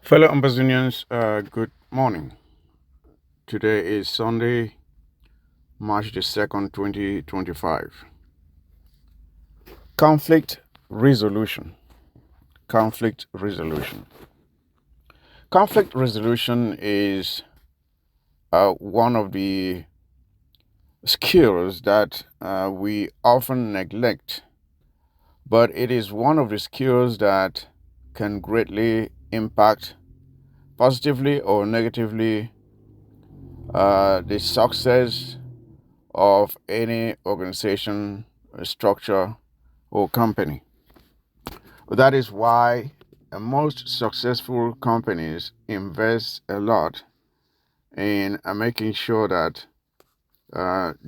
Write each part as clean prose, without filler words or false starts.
Fellow Ambazonians, good morning. Today is Sunday, March the 2nd, 2025. Conflict resolution. Conflict resolution. Conflict resolution is one of the skills that we often neglect, but it is one of the skills that can greatly impact positively or negatively the success of any organization, structure, or company. That is why most successful companies invest a lot in making sure that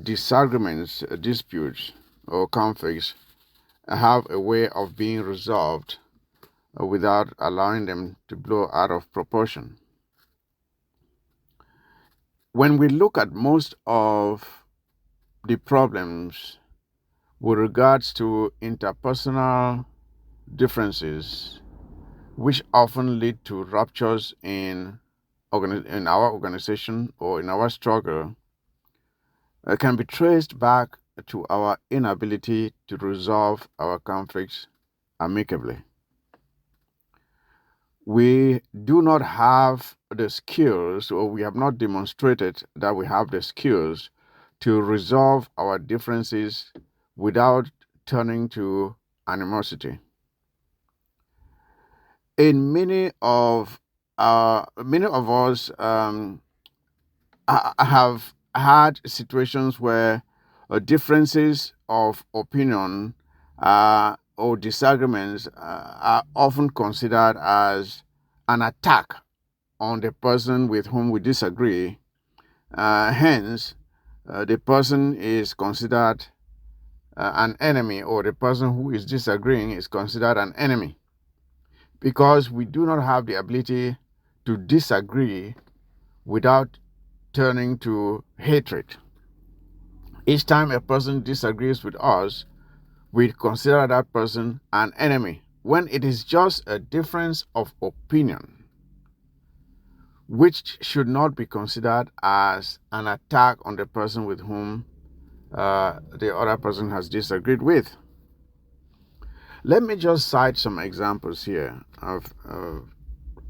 disagreements, disputes, or conflicts have a way of being resolved without allowing them to blow out of proportion. When we look at most of the problems with regards to interpersonal differences, which often lead to ruptures in our organization or in our struggle, can be traced back to our inability to resolve our conflicts amicably. We do not have the skills, or we have not demonstrated that we have the skills to resolve our differences without turning to animosity. In many of us have had situations where differences of opinion or disagreements are often considered as an attack on the person with whom we disagree. Hence, the person is considered an enemy, or the person who is disagreeing is considered an enemy, because we do not have the ability to disagree without turning to hatred. Each time a person disagrees with us, we consider that person an enemy, when it is just a difference of opinion, which should not be considered as an attack on the person with whom the other person has disagreed with. Let me just cite some examples here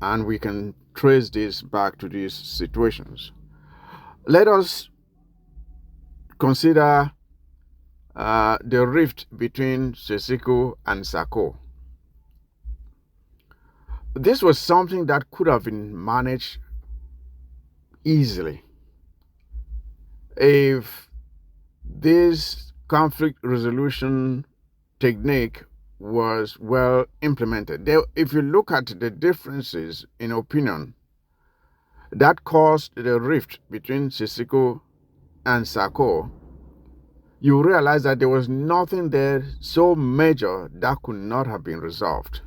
and we can trace this back to these situations. Let us consider the rift between Seseko and Sako. This was something that could have been managed easily if this conflict resolution technique was well implemented. If you look at the differences in opinion that caused the rift between Seseko and Sako, you realize that there was nothing there so major that could not have been resolved.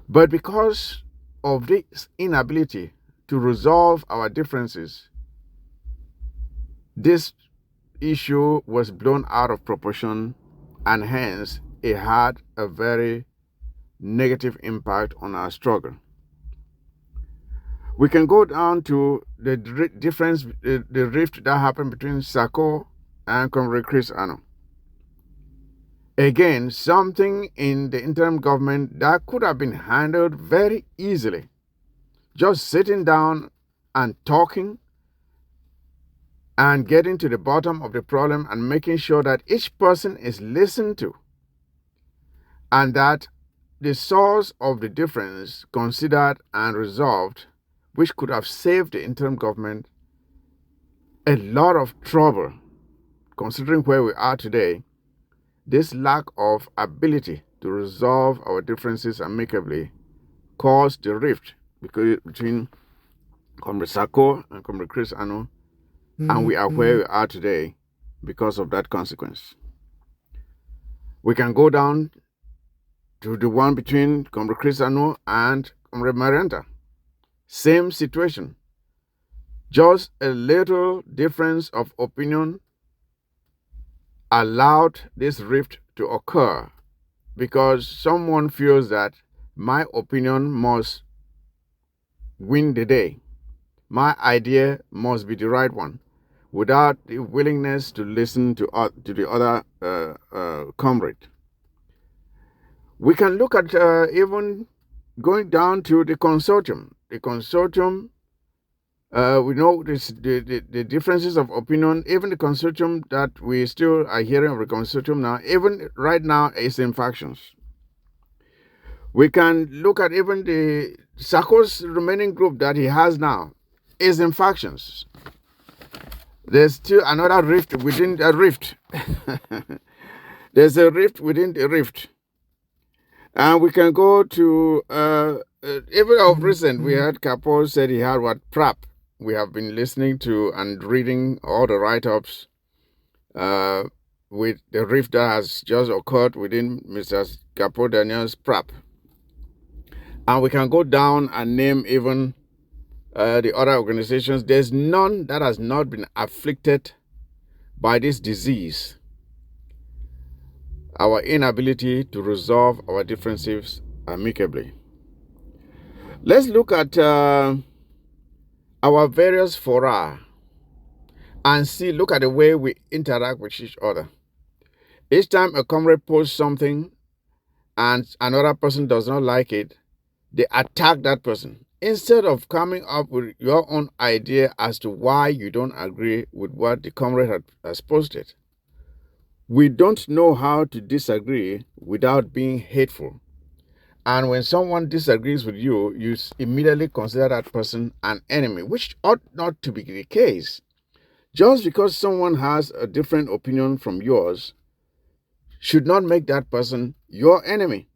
But because of this inability to resolve our differences, this issue was blown out of proportion, and hence it had a very negative impact on our struggle. We can go down to the difference, the rift that happened between Sako and Comrade Chris Ano. Again, something in the interim government that could have been handled very easily. Just sitting down and talking and getting to the bottom of the problem and making sure that each person is listened to and that the source of the difference considered and resolved, which could have saved the interim government a lot of trouble. Considering where we are today, this lack of ability to resolve our differences amicably caused the rift between Comrade Sako and Comrade Chris Ano, and we are where we are today because of that consequence. We can go down to the one between Comrade Chris Ano and Comrade Marianta. Same situation. Just a little difference of opinion allowed this rift to occur, because someone feels that my opinion must win the day. My idea must be the right one, without the willingness to listen to the other comrade. We can look at even going down to the consortium. The consortium, we know the differences of opinion. Even the consortium that we still are hearing of the consortium now, even right now, is in factions. We can look at even the Sarko's remaining group that he has now is in factions. There's still another rift within a rift. There's a rift within the rift. And we can go to, even of recent, we heard Kapo said he had what PRAP. We have been listening to and reading all the write-ups with the rift that has just occurred within Mr. Kapo Daniel's PRAP. And we can go down and name even the other organizations. There's none that has not been afflicted by this disease. Our inability to resolve our differences amicably. Let's look at our various fora and look at the way we interact with each other. Each time a comrade posts something and another person does not like it, they attack that person. Instead of coming up with your own idea as to why you don't agree with what the comrade has posted. We don't know how to disagree without being hateful. And when someone disagrees with you, you immediately consider that person an enemy, which ought not to be the case. Just because someone has a different opinion from yours should not make that person your enemy.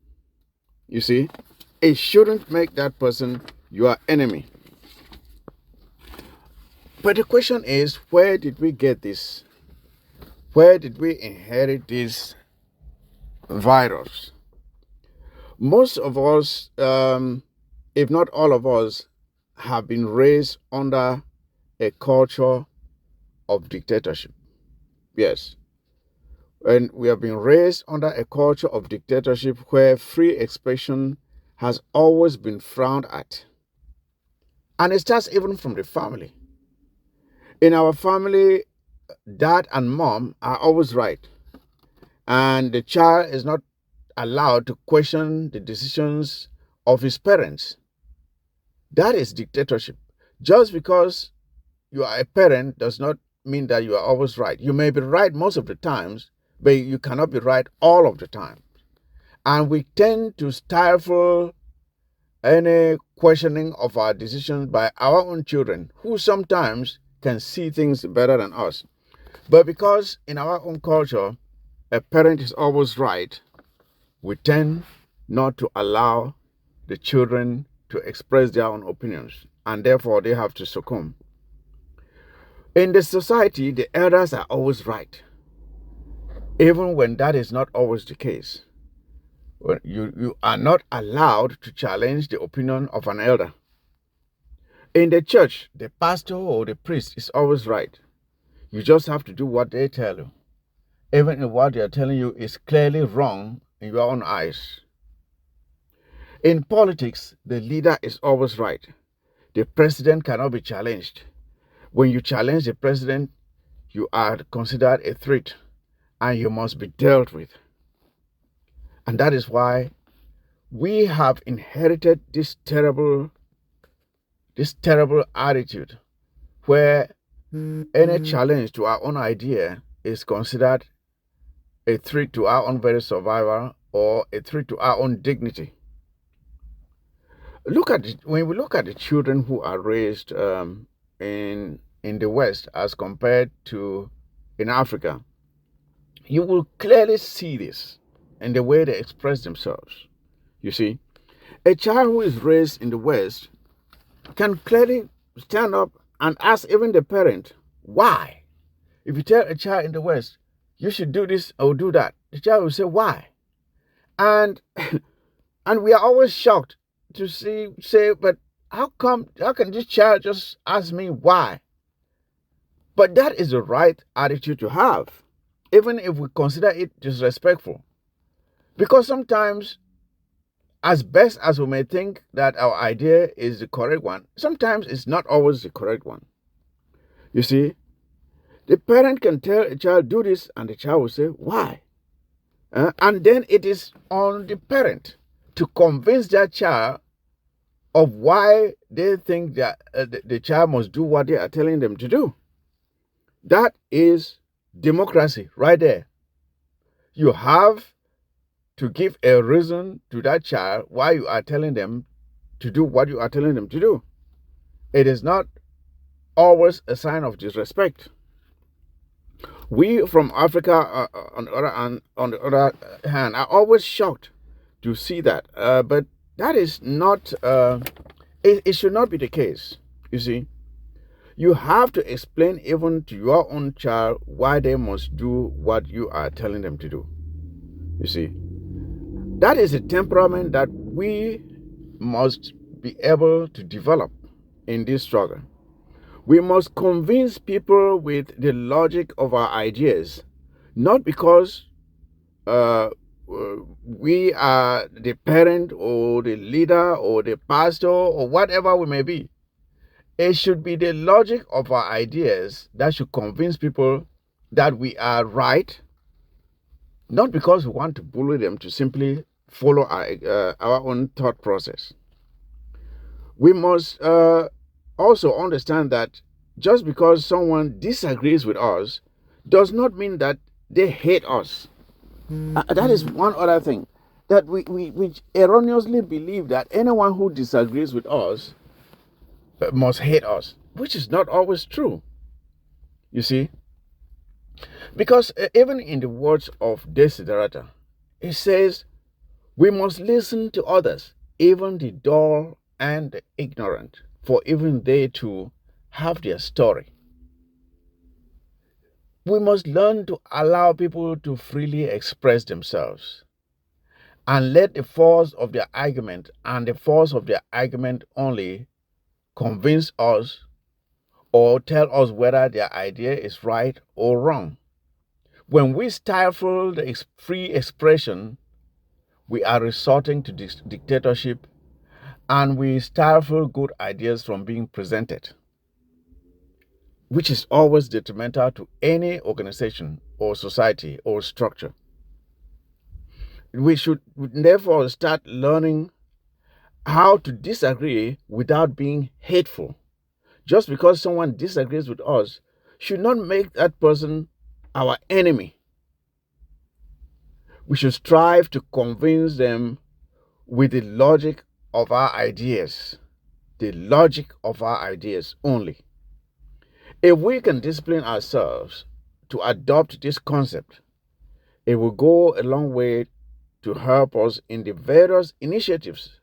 You see, it shouldn't make that person your enemy. But the question is, where did we get this? Where did we inherit this virus? Most of us, if not all of us, have been raised under a culture of dictatorship. Yes. And we have been raised under a culture of dictatorship where free expression has always been frowned at. And it starts even from the family. In our family, dad and mom are always right. And the child is not allowed to question the decisions of his parents. That is dictatorship. Just because you are a parent does not mean that you are always right. You may be right most of the times, but you cannot be right all of the time. And we tend to stifle any questioning of our decisions by our own children, who sometimes can see things better than us. But because in our own culture, a parent is always right, we tend not to allow the children to express their own opinions, and therefore they have to succumb. In the society, the elders are always right, even when that is not always the case. You are not allowed to challenge the opinion of an elder. In the church, the pastor or the priest is always right. You just have to do what they tell you, even if what they are telling you is clearly wrong in your own eyes. In politics, the leader is always right. The president cannot be challenged. When you challenge the president, you are considered a threat and you must be dealt with. And that is why we have inherited this terrible attitude where any challenge to our own idea is considered a threat to our own very survival or a threat to our own dignity. When we look at the children who are raised in the West as compared to in Africa, you will clearly see this in the way they express themselves. You see, a child who is raised in the West can clearly stand up and ask even the parent, why? If you tell a child in the West, you should do this or do that, the child will say, why? And we are always shocked to say, but how can this child just ask me why? But that is the right attitude to have, even if we consider it disrespectful. Because sometimes as best as we may think that our idea is the correct one, sometimes it's not always the correct one. You see, the parent can tell a child, do this, and the child will say, why? And then it is on the parent to convince that child of why they think that the child must do what they are telling them to do. That is democracy right there. You have to give a reason to that child why you are telling them to do what you are telling them to do. It is not always a sign of disrespect. We from Africa, on the other hand, are always shocked to see that. But that is not, it should not be the case. You see, you have to explain even to your own child why they must do what you are telling them to do. You see, that is a temperament that we must be able to develop in this struggle. We must convince people with the logic of our ideas, not because we are the parent or the leader or the pastor or whatever we may be. It should be the logic of our ideas that should convince people that we are right, not because we want to bully them to simply follow our own thought process. We must also understand that just because someone disagrees with us does not mean that they hate us. That is one other thing, that we erroneously believe that anyone who disagrees with us must hate us, which is not always true. You see, because even in the words of Desiderata, it says, we must listen to others, even the dull and the ignorant, for even they too have their story. We must learn to allow people to freely express themselves and let the force of their argument and the force of their argument only convince us or tell us whether their idea is right or wrong. When we stifle the free expression, we are resorting to dictatorship, and we stifle good ideas from being presented, which is always detrimental to any organization or society or structure. We should therefore start learning how to disagree without being hateful. Just because someone disagrees with us should not make that person our enemy. We should strive to convince them with the logic of our ideas, the logic of our ideas only. If we can discipline ourselves to adopt this concept, it will go a long way to help us in the various initiatives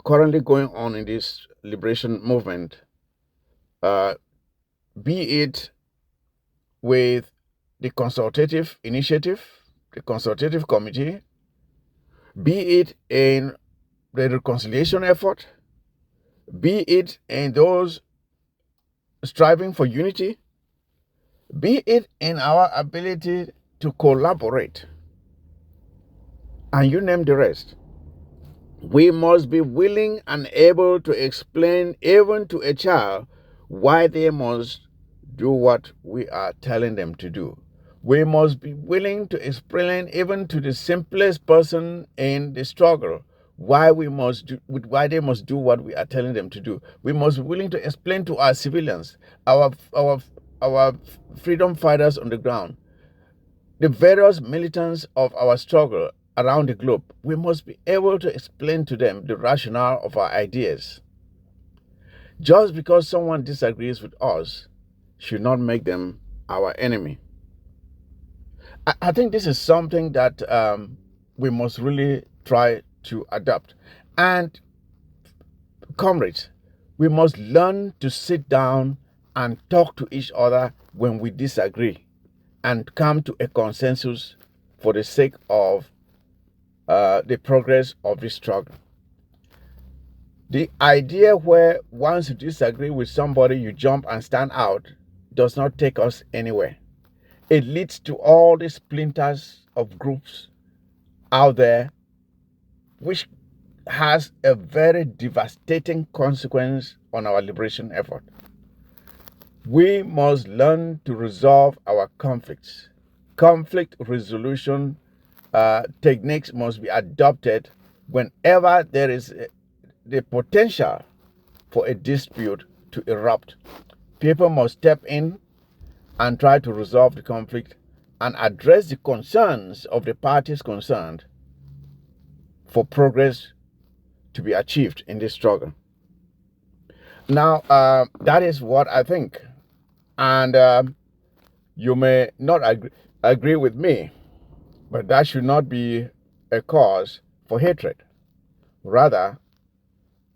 currently going on in this liberation movement, be it with the consultative initiative, the consultative committee, be it in the reconciliation effort, be it in those striving for unity, be it in our ability to collaborate, and you name the rest. We must be willing and able to explain even to a child why they must do what we are telling them to do. We must be willing to explain even to the simplest person in the struggle why they must do what we are telling them to do. We must be willing to explain to our civilians, our freedom fighters on the ground, the various militants of our struggle around the globe. We must be able to explain to them the rationale of our ideas. Just because someone disagrees with us should not make them our enemy. I think this is something that we must really try to adapt. And comrades, we must learn to sit down and talk to each other when we disagree and come to a consensus for the sake of the progress of this struggle. The idea where once you disagree with somebody, you jump and stand out does not take us anywhere. It leads to all the splinters of groups out there, which has a very devastating consequence on our liberation effort. We must learn to resolve our conflicts. Conflict resolution techniques must be adopted whenever there is the potential for a dispute to erupt. People must step in and try to resolve the conflict and address the concerns of the parties concerned for progress to be achieved in this struggle. Now, that is what I think. And you may not agree with me, but that should not be a cause for hatred. Rather,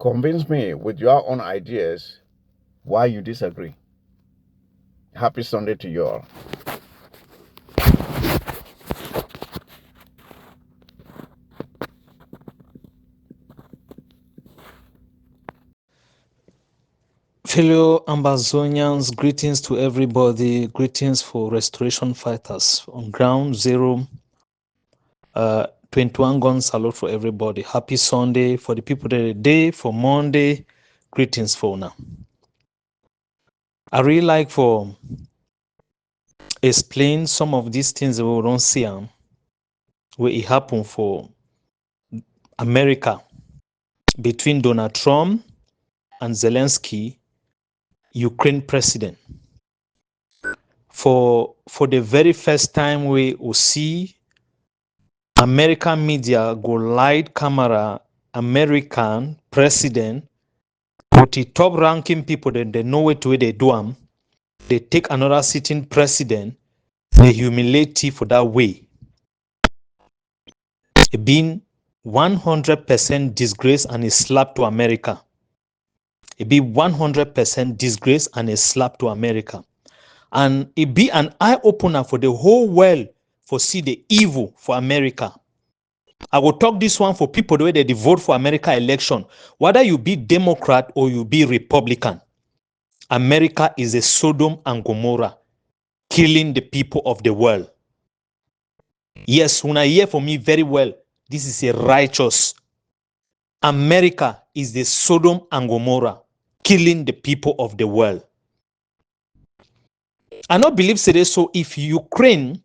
convince me with your own ideas why you disagree. Happy Sunday to you all. Fellow Ambazonians, greetings to everybody. Greetings for restoration fighters on ground zero. 21 gun salute for everybody. Happy Sunday for the people today. For Monday, greetings for now. I really like for explain some of these things that we don't see where it happened for America between Donald Trump and Zelensky, Ukraine president. For the very first time we will see American media go light camera American president with the top ranking people that they know what way they do them. They take another sitting president, they humiliate him for that way. It been 100% disgrace and a slap to America. It be 100% disgrace and a slap to America. And it be an eye opener for the whole world for see the evil for America. I will talk this one for people the way they vote for America election. Whether you be Democrat or you be Republican, America is a Sodom and Gomorrah, killing the people of the world. Yes, when I hear from me very well, this is a righteous. America is the Sodom and Gomorrah, killing the people of the world. I don't believe today, so if Ukraine,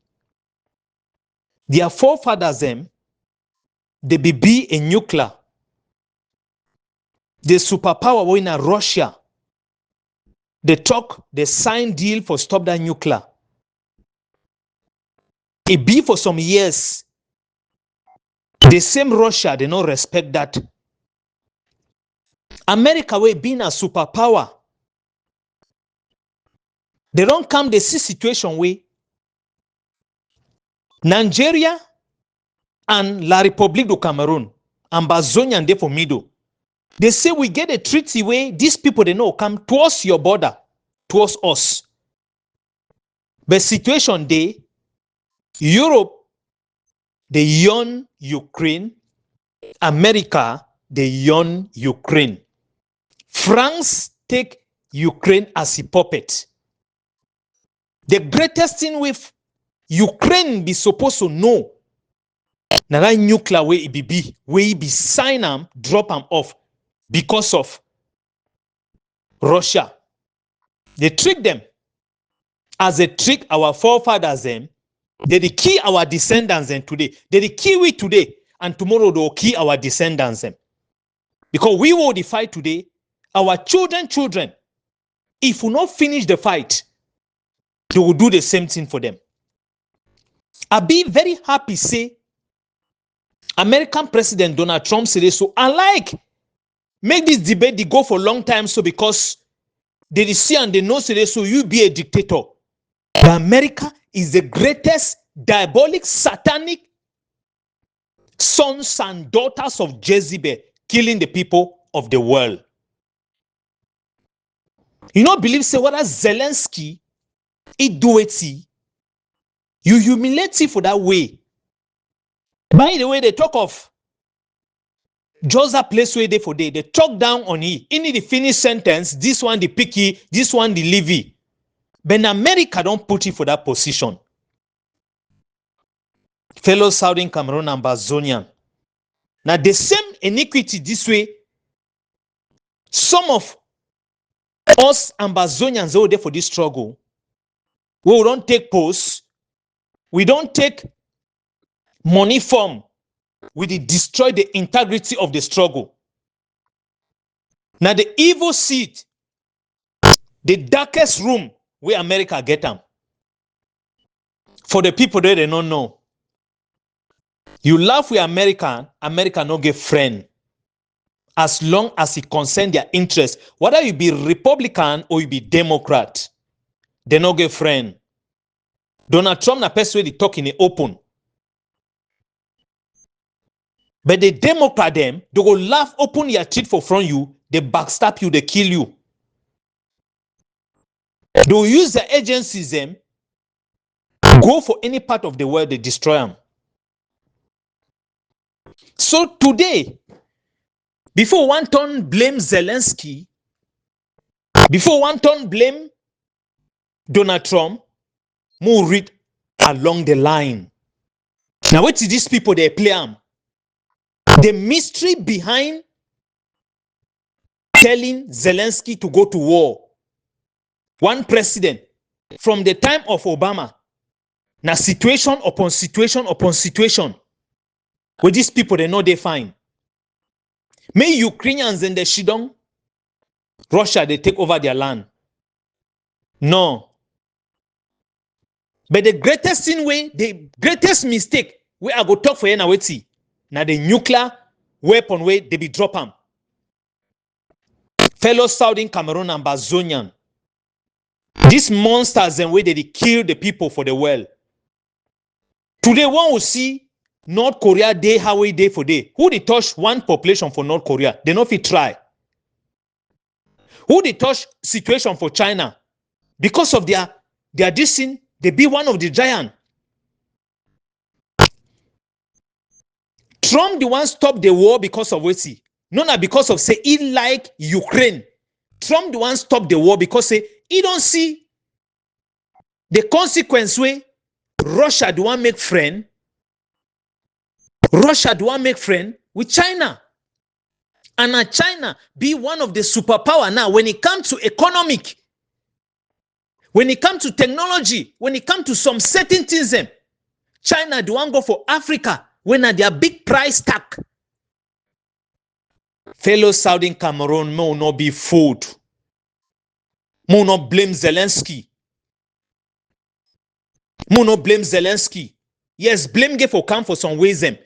their forefathers them, they be a nuclear, the superpower in Russia, they talk, they sign deal for stop that nuclear. It be for some years. The same Russia, they don't respect that. America, we being a superpower. They don't come, they see situation where Nigeria and La République du Cameroon, Ambazonian they for middle. They say we get a treaty where these people they know come towards your border, towards us. But situation they, Europe, they yawn Ukraine, America, they yawn Ukraine. France take Ukraine as a puppet. The greatest thing with Ukraine be supposed to know now that nuclear way it be, where it be sign them, drop them off because of Russia. They trick them as they trick our forefathers them. They kill our descendants them today. They kill we today, and tomorrow they will kill our descendants them. Because we will the fight today, our children, if we not finish the fight, they will do the same thing for them. I be very happy say American President Donald Trump said so. Unlike make this debate they go for a long time, so because they see and they know say so you be a dictator. But America is the greatest diabolic satanic sons and daughters of Jezebel killing the people of the world. You not believe say whether Zelensky it do it, you humiliate it for that way. By the way, they talk of Joseph place where they for day, they talk down on it. In the finished sentence, this one the picky, this one the levy. But America don't put it for that position. Fellow Southern Cameroon Ambazonian. Now the same iniquity this way, some of us Ambazonians who are there for this struggle, we don't take posts, we don't take money from, we destroy the integrity of the struggle. Now the evil seed, the darkest room where America get them. For the people that they don't know, you laugh with America no get friend. As long as it concern their interest, whether you be Republican or you be Democrat, they no get friend. Donald Trump na person wey dey talk in the open. But the Democrat them, they go laugh, open their teeth for front you, they backstab you, they kill you. They will use the agencies them, go for any part of the world, they destroy them. So today, before one turn blame Zelensky, before one turn blame Donald Trump, more read along the line. Now what is these people they play them? The mystery behind telling Zelensky to go to war. One president from the time of Obama, now situation upon situation upon situation, with these people they know they fine. May Ukrainians and the Shidong, Russia they take over their land. No. But the greatest thing way, the greatest mistake where I go talk for you now, now the nuclear weapon way they be drop them. Fellow Southern Cameroon Ambazonian, these monsters and way they kill the people for the world. Today one will see North Korea day how we day for day. Who they touch one population for North Korea? They not fit try. Who they touch situation for China? Because of their dissing, they be one of the giant. Trump the one stop the war because of what he. Not because of say he like Ukraine. Trump the one stop the war because say he don't see the consequence way Russia the one make friend. Russia do want make friend with China. And now China be one of the superpower now when it comes to economic, when it comes to technology, when it comes to some certain things, China do want go for Africa when their big price tag. Fellow Southern Cameroon may not be fooled. May not blame Zelensky. May not blame Zelensky. Yes, blame get for come for some ways them.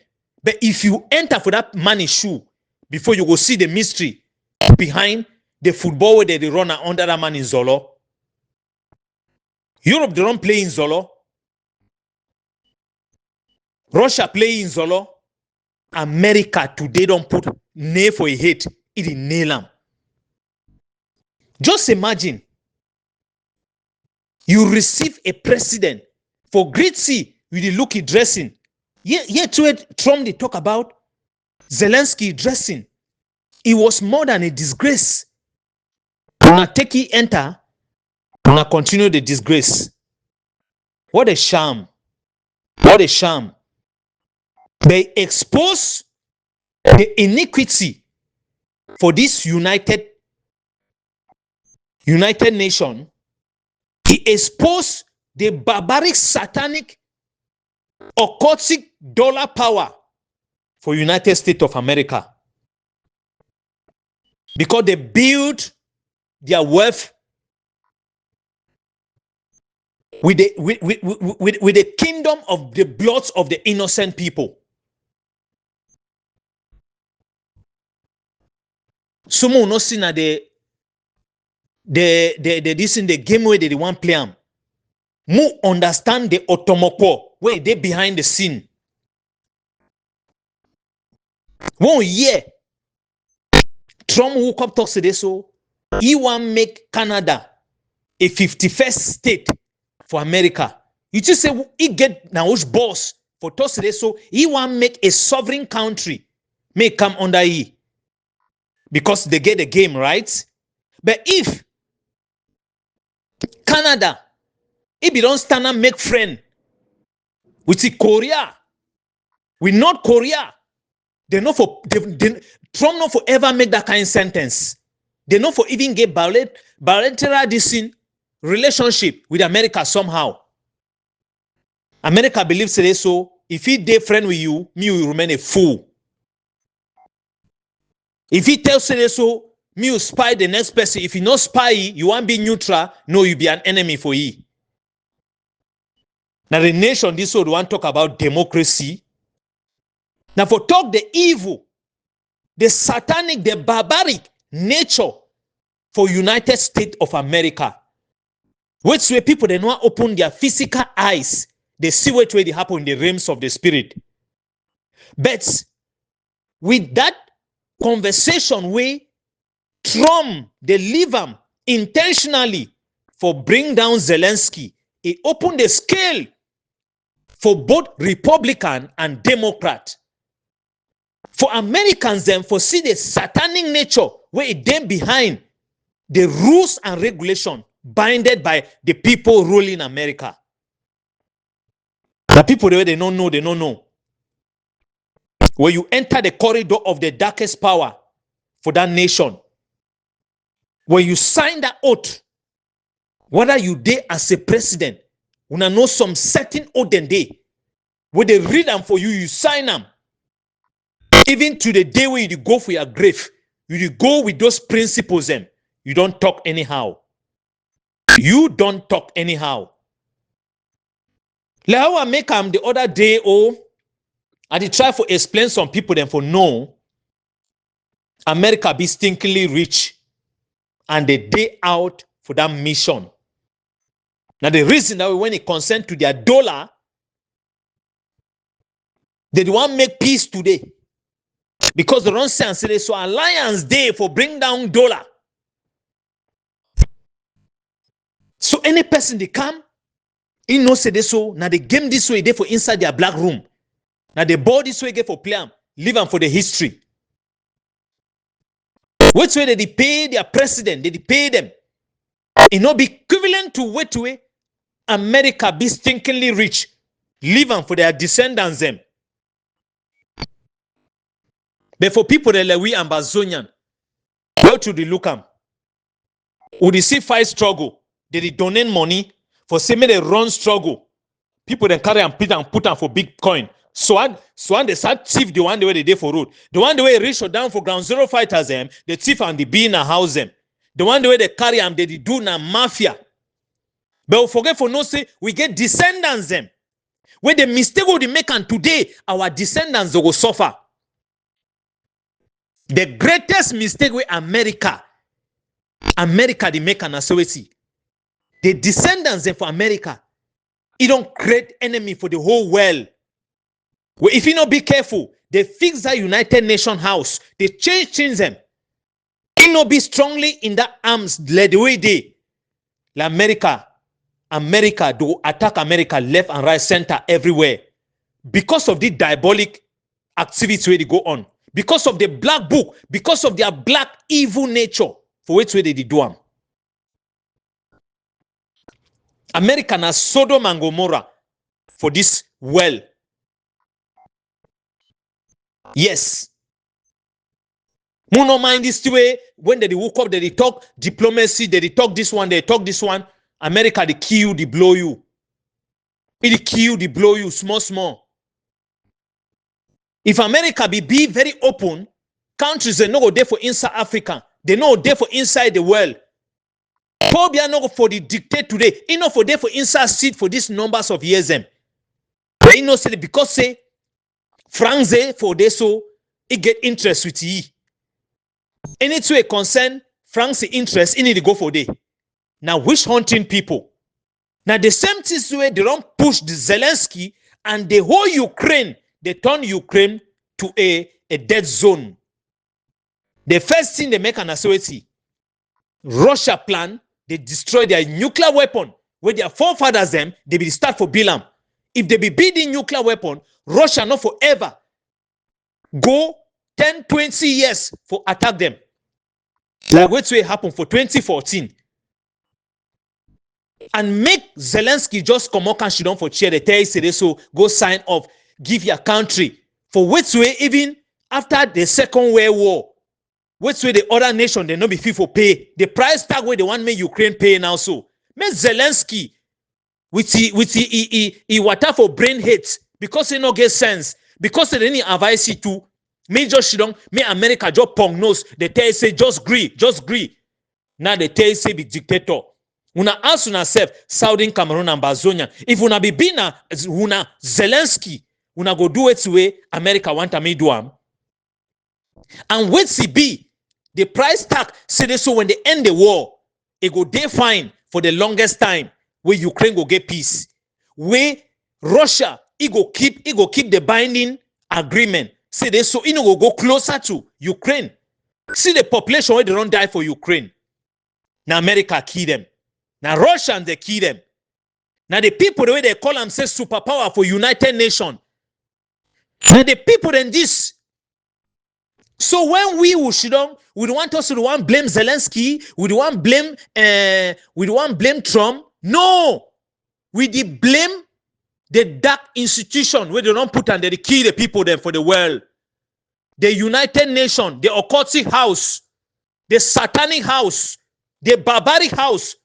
But if you enter for that money shoe, before you go see the mystery behind the football where they run under that man in Zolo. Europe, they don't play in Zolo. Russia play in Zolo. America today don't put nail for a hit. It is nail them. Just imagine you receive a president for great see with the look he dressing. Yet Trump they talk about Zelensky dressing. It was more than a disgrace. Now take it enter, now continue the disgrace. What a sham. What a sham. They expose the iniquity for this United Nation. He exposed the barbaric, satanic, occultic dollar power for United States of America. Because they build their wealth with the kingdom of the blood of the innocent people. Someone no see na this in the game where they want play am. Mo understand the automoko where they behind the scene. 1 year, Trump woke up talks today so he want make Canada a 51st state for America. You just say he get now which boss for talks today so he want make a sovereign country may come under he because they get the game right. But if Canada, if you don't stand and make friend with Korea, with North Korea, Trump not for ever make that kind of sentence. They not for even get bilateral dissing relationship with America somehow. America believes today, so if he dey friend with you, me will remain a fool. If he tells today, so me will spy the next person. If you not spy, you want be neutral, no, you be an enemy for he. Now the nation, this would want to talk about democracy. Now for talk the evil, the satanic, the barbaric nature for United States of America. Which way people they not open their physical eyes, they see what way they happen in the realms of the spirit. But with that conversation where Trump they leave them intentionally for bring down Zelensky, it opened the scale for both Republican and Democrat. For Americans then for see the satanic nature where it then behind the rules and regulation binded by the people ruling America. The people they don't know, they don't know. When you enter the corridor of the darkest power for that nation, when you sign that oath, whether you dey as a president, when I know some certain oath and day, when they read them for you, you sign them. Even to the day where you go for your grave, you go with those principles them. You don't talk anyhow. You don't talk anyhow. Like how I make them the other day, I did try to explain some people them for no. America be stinkingly rich and they day out for that mission. Now the reason that when it concern to their dollar, they want make peace today. Because the wrong sense say so alliance day for bring down dollar. So any person they come, he knows say this so now they game this way they for inside their black room. Now they board this way get for play them, leave them for the history. Which way they pay their president, they pay them. It not be equivalent to which way America be stinkingly rich, leave them for their descendants them. But for people that like we Ambazonian, where to the look am? Would you see fight struggle? They donate money for say me they run struggle. People then carry and put them for Bitcoin. So they start thief the one the way they did for road. The one the way they reach down for ground zero fighters them, the thief and the be in a house them. The one the way they carry them, they do na mafia. But we forget for no say we get descendants them. When the mistake will be make and today, our descendants will suffer. The greatest mistake with America they make an associate. The descendants them for America, it don't create enemy for the whole world. Well, if you not be careful, they fix that United Nations house. They change them. It not be strongly in that arms led the way they. Like America do attack America left and right, center, everywhere. Because of the diabolic activity where they go on. Because of the black book. Because of their black evil nature. For which way they do them. America na Sodom and Gomorrah for this well. Yes. No mind this way. When they woke up, they talk diplomacy, they talk this one, they talk this one. America, they kill you, they blow you. It kill, they blow you, small. If America be very open, countries they no go there for inside Africa. They no there for inside the world. Pobia no for the dictate today. It no for there for inside seat for these numbers of years them. They no say because say France for this so it get interest with ye. Any to a concern France interest in it to go for day. Now witch hunting people. Now the same thing way they don't push the Zelensky and the whole Ukraine, they turn Ukraine to a dead zone. The first thing they make an associate, Russia plan, they destroy their nuclear weapon. Where their forefathers them, they be start for Bilam. If they be building nuclear weapon, Russia not forever go 10, 20 years for attack them. Like what will happen for 2014. And make Zelensky just come up and she don't for chair the tell you so go sign off, give your country. For which way even after the Second World War, which way the other nation they no be fit for pay the price tag where they want make Ukraine pay now. So make Zelensky with he water for brain hate because he no get sense because they didn't advise you to me just shit on me America just pong nose. They tell you say just agree. Now they tell you say be dictator. Una ask una self Southern Cameroon and Ambazonian. If una be na una Zelensky, una go do it way America want me do am. And wait see be the price tag say they so when they end the war, it go dey fine for the longest time where Ukraine go get peace. Where Russia it go keep the binding agreement. Say they so it no go closer to Ukraine. See the population where they don't die for Ukraine. Now America kill them. Now Russians they kill them. Now the people the way they call them say superpower for United Nations. Now the people then this. So when we don't want us to blame Zelensky, we don't blame Trump. No, we blame the dark institution where they don't put and they kill the people then for the world. The United Nations, the occultic house, the satanic house, the barbaric house.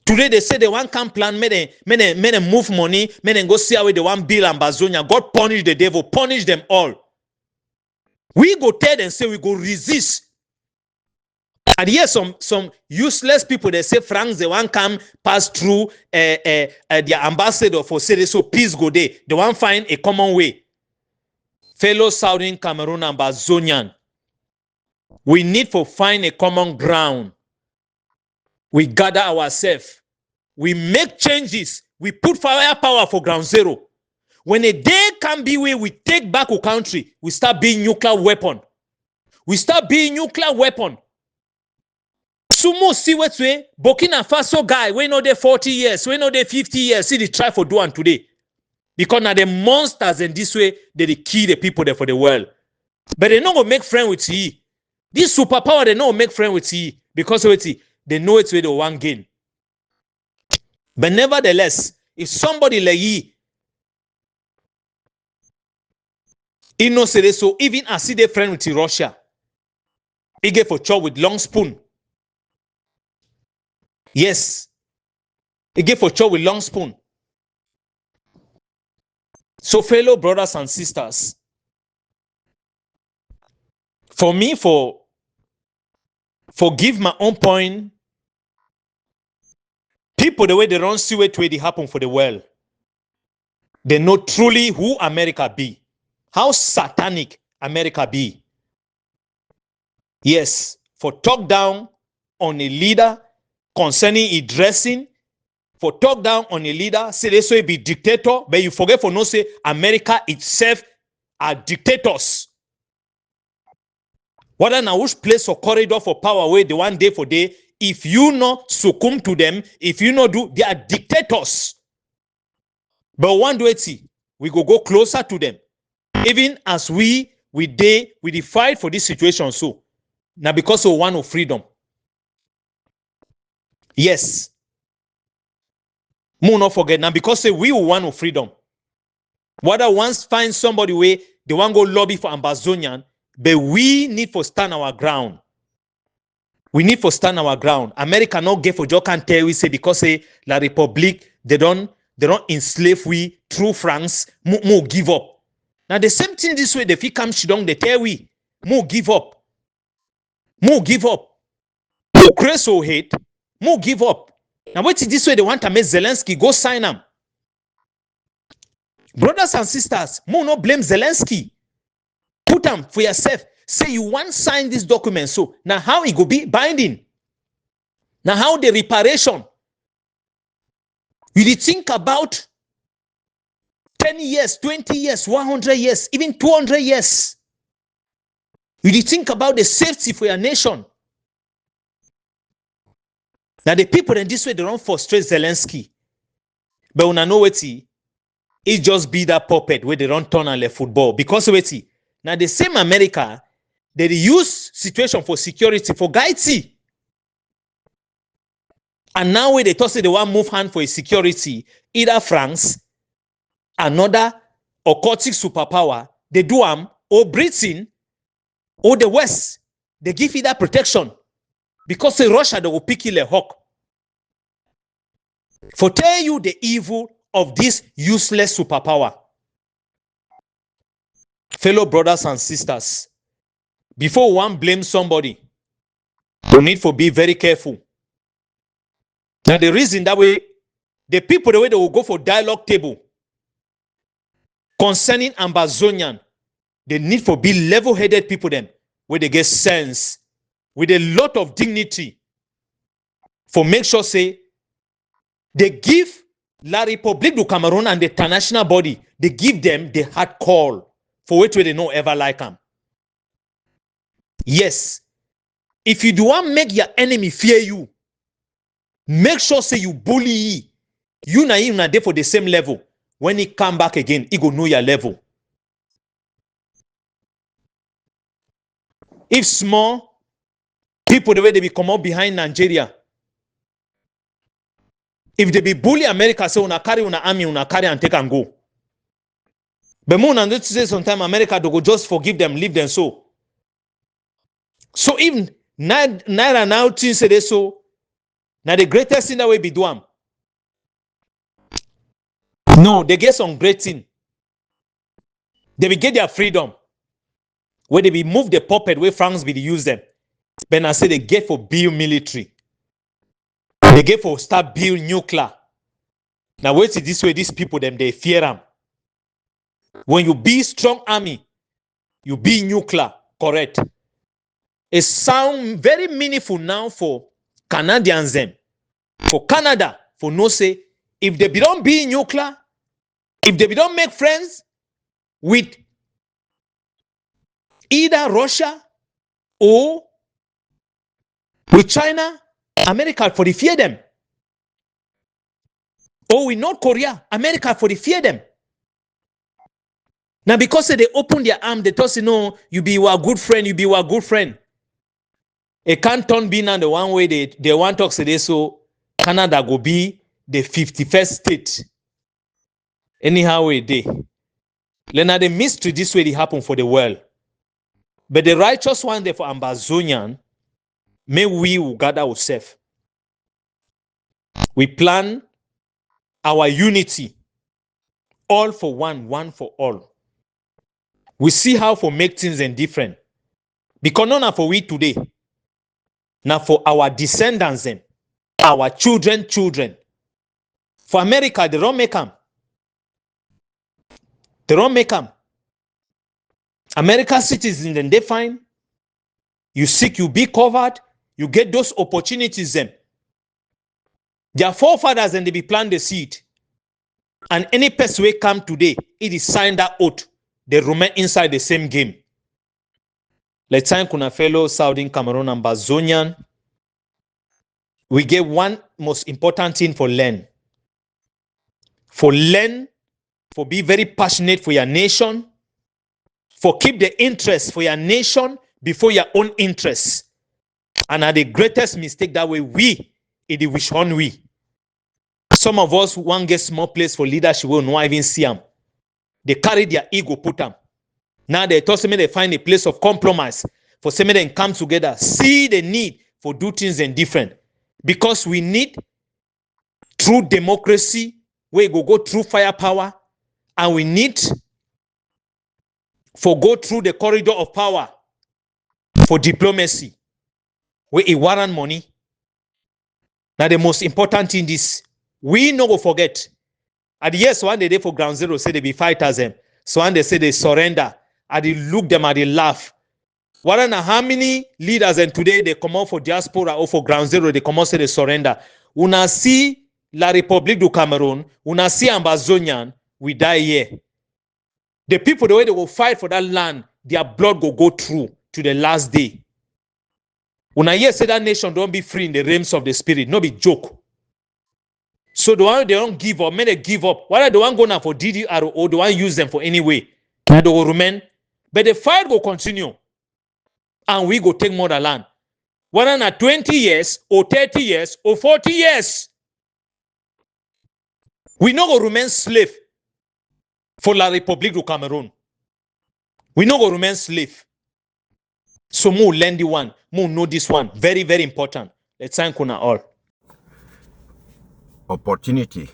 Today they say they want come plan, may they move money, may they go see how they want build Ambazonian. God punish the devil, punish them all. We go tell them say we go resist. And yes, some useless people they say France they want come pass through their ambassador for say so peace go there. They want find a common way. Fellow Southern Cameroon Ambazonian, we need to find a common ground. We gather ourselves. We make changes. We put firepower for ground zero. When a day can be where we take back our country, we start being nuclear weapon. We start being nuclear weapon. Sumo see what's way. Burkina Faso guy, we know they 40 years, we know they 50 years. See the try for doing today. Because now the monsters in this way, they kill the people there for the world. But they not gonna make friend with you. This superpower, they not make friend with you. Because they know it's where they want gain. But nevertheless, if somebody like ye, he knows it so even as see they friend with Russia, he get for chop with long spoon. Yes, he get for chop with long spoon. So fellow brothers and sisters, for me give my own point. People, the way they don't see it where it happen for the world, they know truly who America be, how satanic America be. Yes, for talk down on a leader concerning his dressing, for talk down on a leader, say they so be dictator, but you forget for no say America itself are dictators. Whether now which place or corridor for power where they one day for day, if you not succumb to them, if you not do, they are dictators. But one do it, we go closer to them. Even as we fight for this situation. So now because of one of freedom. Yes. More not forget now because we want of freedom. Whether once find somebody where they want go lobby for Ambazonian, but we need to stand our ground. We need to stand our ground. America not get for joke and tell we say because say La Republique they don't enslave we through France. More give up. Now the same thing this way. If he come shidong they tell we more give up. More give up. Ukraine so hate. More give up. Now what is this way they want to make Zelensky go sign them. Brothers and sisters, more not blame Zelensky. Put them for yourself. Say you want sign this document. So now how it go be binding? Now how the reparation? You did think about 10 years, 20 years, 100 years, even 200 years. You did think about the safety for your nation. Now the people in this way, they don't frustrate Zelensky. But when I know what it just be that puppet where they don't turn on the football. Because what now the same America, they use situation for security for guidance. And now when they toss it, they want move hand for a security, either France, another occultic superpower, they do or Britain or the West, they give you that protection. Because say Russia, they will pick you a hawk. For tell you the evil of this useless superpower. Fellow brothers and sisters, before one blames somebody, we need to be very careful. Now the reason that way, the people the way they will go for dialogue table concerning Ambazonian, they need to be level-headed people them, where they get sense, with a lot of dignity, for make sure say they give La République du Cameroon and the international body, they give them the hard call for which way they no ever like them. Yes, if you do want make your enemy fear you, make sure say you bully you na him na there for the same level. When he come back again, he go know your level. If small people the way they be come up behind Nigeria, if they be bully America, say una carry una army, una carry and take and go. But more than that, say sometimes America they go just forgive them, leave them so. So even Naira now things say they so. Now the greatest thing that we be doing. No, they get some great thing. They will get their freedom. Where they be move the puppet where France be use them. But I say they get for build military. They get for start build nuclear. Now wait till this way, these people them they fear them. When you be strong army, you be nuclear, correct. It sound very meaningful now for Canadians them. For Canada, for no say, if they don't be nuclear, if they don't make friends with either Russia or with China, America for the fear them. Or with North Korea, America for the fear them. Now because they open their arm, they tell you, no, you be our good friend, you be our good friend. It can't turn be now the one way they want to talk today, so Canada go be the 51st state. Anyhow way they. Now the mystery this way they happen for the world. But the righteous one there for Ambazonian, may we will gather ourselves. We plan our unity, all for one, one for all. We see how for make things and different. Because not for we today, now for our descendants them, our children. For America, they don't make them. They don't make them. American citizens, then they find you seek, you be covered, you get those opportunities them. Their forefathers and they be plant the seed. And any person who come today, it is signed that oath. They remain inside the same game. Let's thank kuna fellow Southern Cameroon Ambazonian. We get one most important thing for learn. For learn, for be very passionate for your nation, for keep the interest for your nation before your own interests. And are the greatest mistake that way we, it is which one we. Some of us want get small place for leadership, we will not even see them. They carry their ego, put them. Now they told me they find a place of compromise for some of them come together, see the need for do things and different. Because we need true democracy, where we go through firepower, and we need for go through the corridor of power for diplomacy, where it warrant money. Now the most important thing is, we no go forget. At the yes, one day for ground zero, say they be fighters them. So when they say they surrender, and they look them and they laugh. What know how many leaders and today they come out for diaspora or for ground zero, they come out say they surrender. Una see La République du Cameroon, una see Ambazonian, we die here. The people, the way they will fight for that land, their blood will go through to the last day. Una hear say that nation don't be free in the realms of the spirit, no be joke. So the one they don't give up, may they give up. Whether the one go now for DDR or the one use them for any way, they will remain. But the fight will continue. And we go take more than land. Whether not 20 years or 30 years or 40 years. We no go remain slave. for la République du Cameroon. We no go remain slave. So mo learn the one, mo know this one. Very, very important. Let's thank una all. Opportunity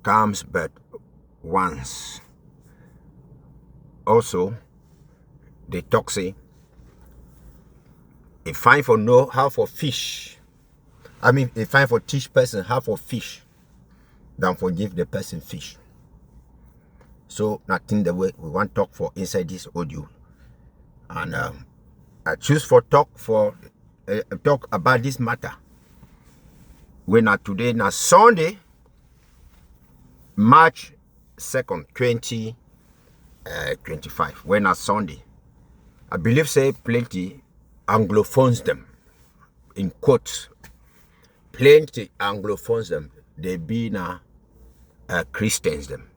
comes but once. Also, the talk say, a fine for know how for fish. I mean, a fine for teach person how for fish than for give the person fish. So, nothing the way we want talk for inside this audio. And I choose for talk about this matter. When today, na Sunday, March 2nd, 2025. When Sunday, I believe say plenty Anglophones them, in quotes. Plenty Anglophones them. They be na Christians them.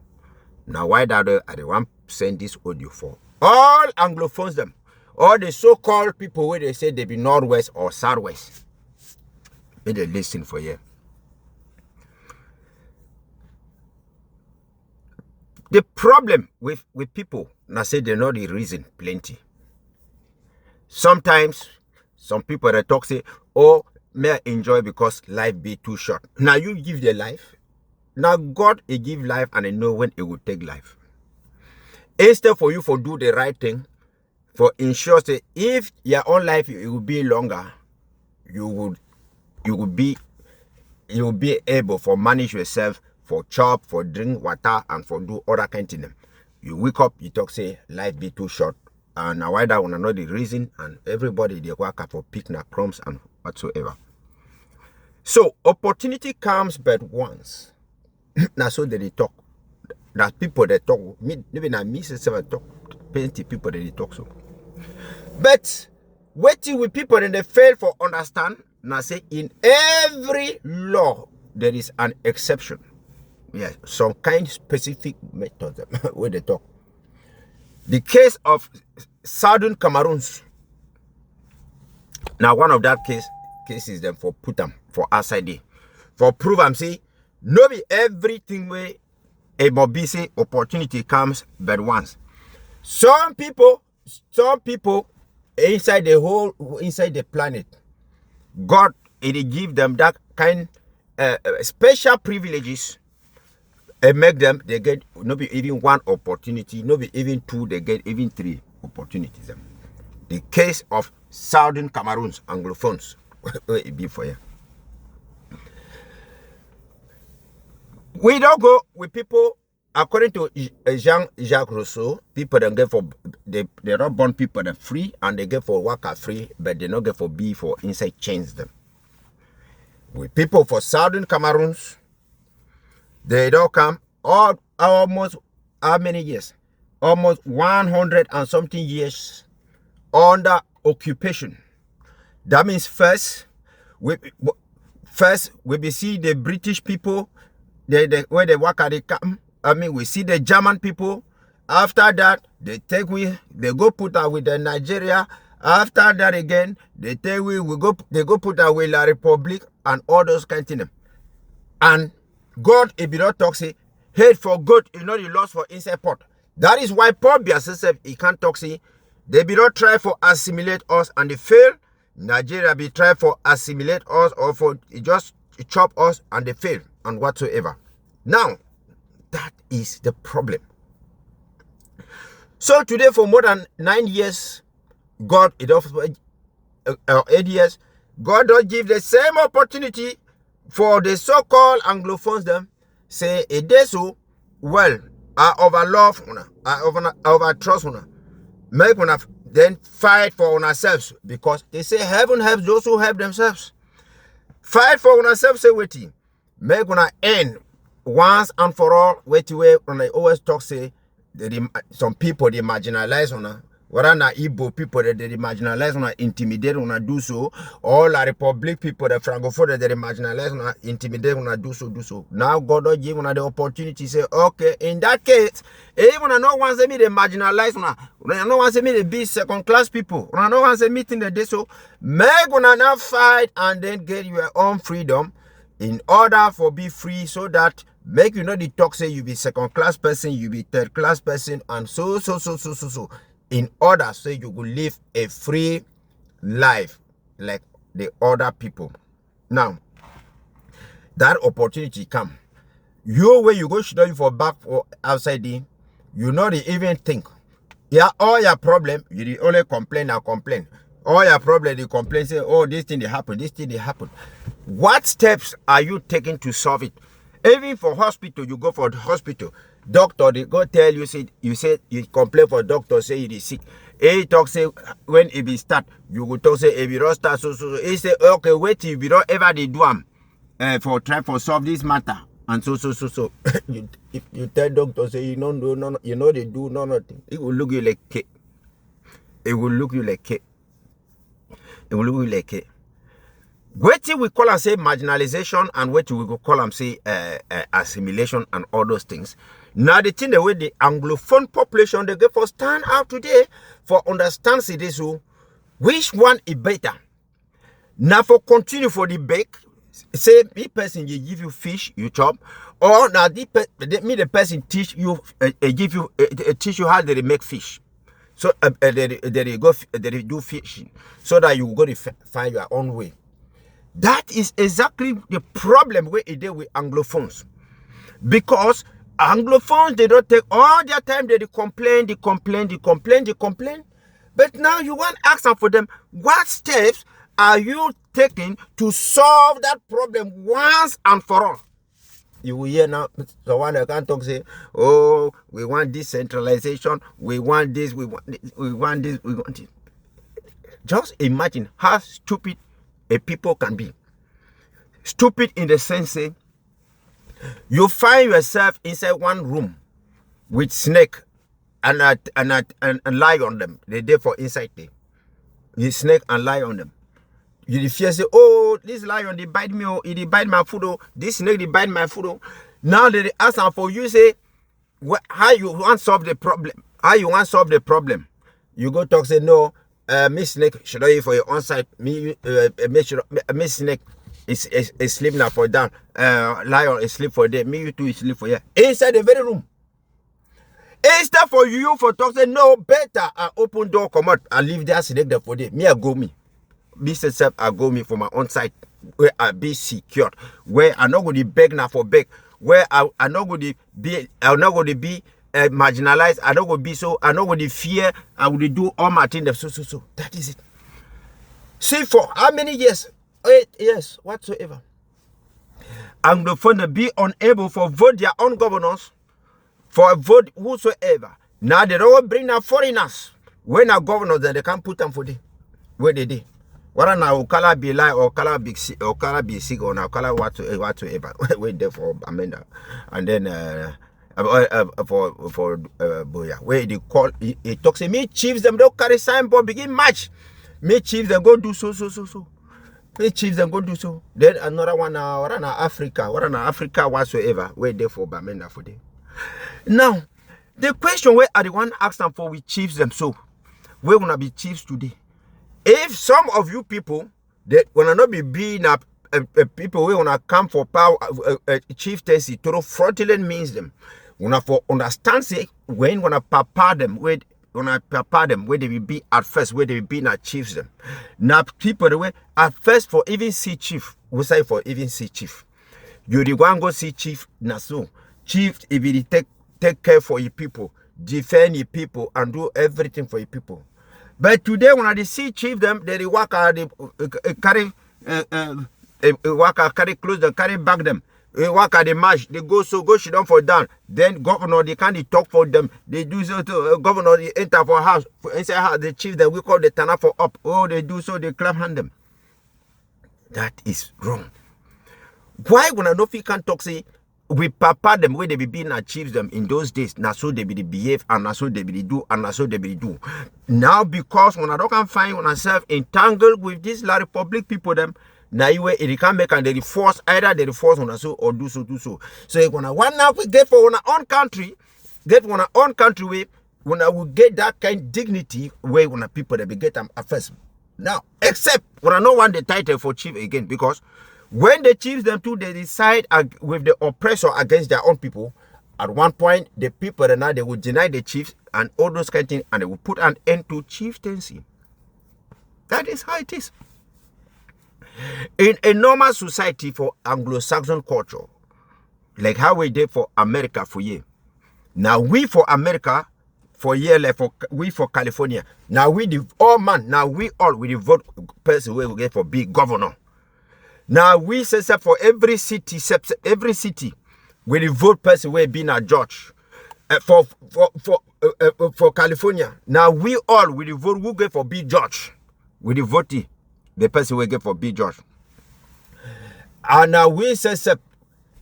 Now why that I want send this audio for all Anglophones them, all the so-called people where they say they be Northwest or Southwest. May they listen for you. The problem with people, now say they know the reason plenty. Sometimes some people that talk say, oh, may I enjoy because life be too short. Now you give the life. Now God he give life and he know when it will take life. Instead for you for do the right thing, for ensure say if your own life it will be longer, you will be able for manage yourself, for chop, for drink water, and for do other kind of thing. You wake up, you talk say life be too short. And now why that one know the reason, and everybody they work for picnic crumbs and whatsoever. So opportunity comes but once. Now so they talk. That people they talk, maybe not me say talk, plenty people they talk so. But waiting with people and they fail for understand. Now say in every law there is an exception. Yes, some kind of specific method where they talk. The case of Southern Cameroons. Now one of that cases them for put them for outside there. For prove I'm say no be everything where a mobile opportunity comes but once. Some people inside the planet, God it give them that kind special privileges and make them they get no be even one opportunity, no be even two, they get even three opportunities. The case of Southern Cameroons Anglophones it be for you. We don't go with people according to Jean-Jacques Rousseau. People don't get for they not born people that free and they get for worker free, but they not get for be for inside chains them. With people for Southern Cameroons, they don't come almost how many years? Almost 100 and something years under occupation. That means first we see the British people. Where they work at the camp, we see the German people. After that, they go put out with the Nigeria. After that again, they go put out with La Republic and all those kind of things. And God, if you don't talk, say, hate for good, you know the loss for inside pot. That is why Paul Bias he can't talk, say, they be not try for assimilate us and they fail. Nigeria be try for assimilate us or for just chop us and they fail and whatsoever. Now, that is the problem. So today for more than 9 years, God, 8 years, God don't give the same opportunity for the so-called Anglophones them. Say, a day so, well, I overlove, I overtrust, make una then fight for ourselves because they say heaven helps those who help themselves. Fight for ourselves, say waiting. Make una end once and for all. Wait when I always talk say some people they marginalize una. Whether na Igbo people that they marginalize una, intimidate una do so. All la Republic people, the Francophone that they marginalize una, intimidate una do so. Now God don't give una the opportunity say okay. In that case, even I no want to me they marginalize una. I no want to me they be second class people. I no want to meeting the day so. Make una now fight and then get your own freedom. In order for be free so that Make you know the talk say you be second class person, you be third class person, and so. In order so you will live a free life like the other people. Now, that opportunity come. You where you go should you for back or outside the, you not even think. Yeah, all your problem, you the only complain and complain. All your problem, you complain, say, oh, this thing they happen, this thing they happen. What steps are you taking to solve it? Even for hospital, you go for the hospital. Doctor, they go tell you, you complain for doctor, say you is sick. He talk say when it be start, you go talk say if you don't start, so. He say, okay, wait till you don't ever they do for try for solve this matter. And so. If you tell doctor say you don't do no, you know they do nothing. It will look you like cake. It will look you like cake. It will look you like cake. What we call and say marginalization, and what we call and say assimilation and all those things. Now the thing the way the Anglophone population they get for stand out today for understand this which one is better. Now for continue for the bake, say me person you give you fish you chop, or now the person teach you give you teach you how they make fish. So they do fishing so that you go to find your own way. That is exactly the problem where it is with Anglophones. Because Anglophones, they don't take all their time, they complain. But now you want to ask them for them, what steps are you taking to solve that problem once and for all? You will hear now, the one that can talk say, oh, we want decentralization, we want this, we want this. Just imagine how stupid a people can be. Stupid in the sense say you find yourself inside one room with snake and lie on them. They there for inside there. You snake and lie on them. You fear say, oh, this lion they bite me, oh, they bite my food, oh, this snake they bite my food. Oh. Now they ask them for you say how you want to solve the problem. How you want to solve the problem? You go talk say no. Miss Snake, should I for your own side? Miss Snake is sleep now for down. Lion is sleep for there. Me you two is sleep for here. Inside the very room. Instead for you for talk say no better. I open door come out and leave that snake there for there. Me I go me. Business self I go me for my own side where I be secured. Where I not going to beg now for beg. Where I not going to be. I'm not going to be. Marginalized, I don't go be so, I don't go the fear, I will do all my things. So. That is it. See, for how many years? 8 years, whatsoever. Anglophone be unable for vote their own governors, for vote whosoever. Now they don't bring now foreigners. When our governors, then they can't put them for the where they did. Whether now color be lie or color be sick or color be sick or now color whatsoever. Wait there for Amanda. And then for Boya, where they call he talks me chiefs them don't carry signboard begin match. Me chiefs them go do so. Me chiefs them go do so. Then another one Africa whatsoever, where they for Bamenda for them. Now the question where are the one ask them for we chiefs them so we're gonna be chiefs today. If some of you people that wanna not be being up people who wanna come for power chieftaincy to fraudulent means them. Wanna for understand say when wanna prepare them where they will be at first where they will be not chiefs them. Now people the way at first for even see chief, we say for even see chief. You the one go see chief na so. Chief if you take care for your people, defend your people and do everything for your people. But today when I see chief them, they work carry carry clothes and carry back them. They work at the march, they go sit down for down. Then governor they can't talk for them. They do so to governor they enter for house. Inside house the chief that we call the turn for up. Oh, they do so they clap hand them. That is wrong. Why when I know if you can't talk say we prepare them where they be being achieved them in those days. Now so they be behave and now so they be do and now so they be do. Now because when I don't can find myself entangled with these La Republic people them. Now you it can make and they force either they force on so or do so. So you gonna one now we get for our own country, get one our own country way when I will get that kind of dignity where when people they be get them at first. Now, except when I don't want the title for chief again, because When the chiefs them too, they decide with the oppressor against their own people. At one point, the people now they will deny the chiefs and all those kind of things, and they will put an end to chieftaincy. That is how it is. In a normal society for Anglo-Saxon culture, like how we did for America for year. Now we for America for year, like we for California. Now we the all man. Now we all we vote person where we get for big governor. Now we say for every city, we vote person where being a judge. For California, now we all we vote who get for big judge. We vote the person will get for big judge. And now we say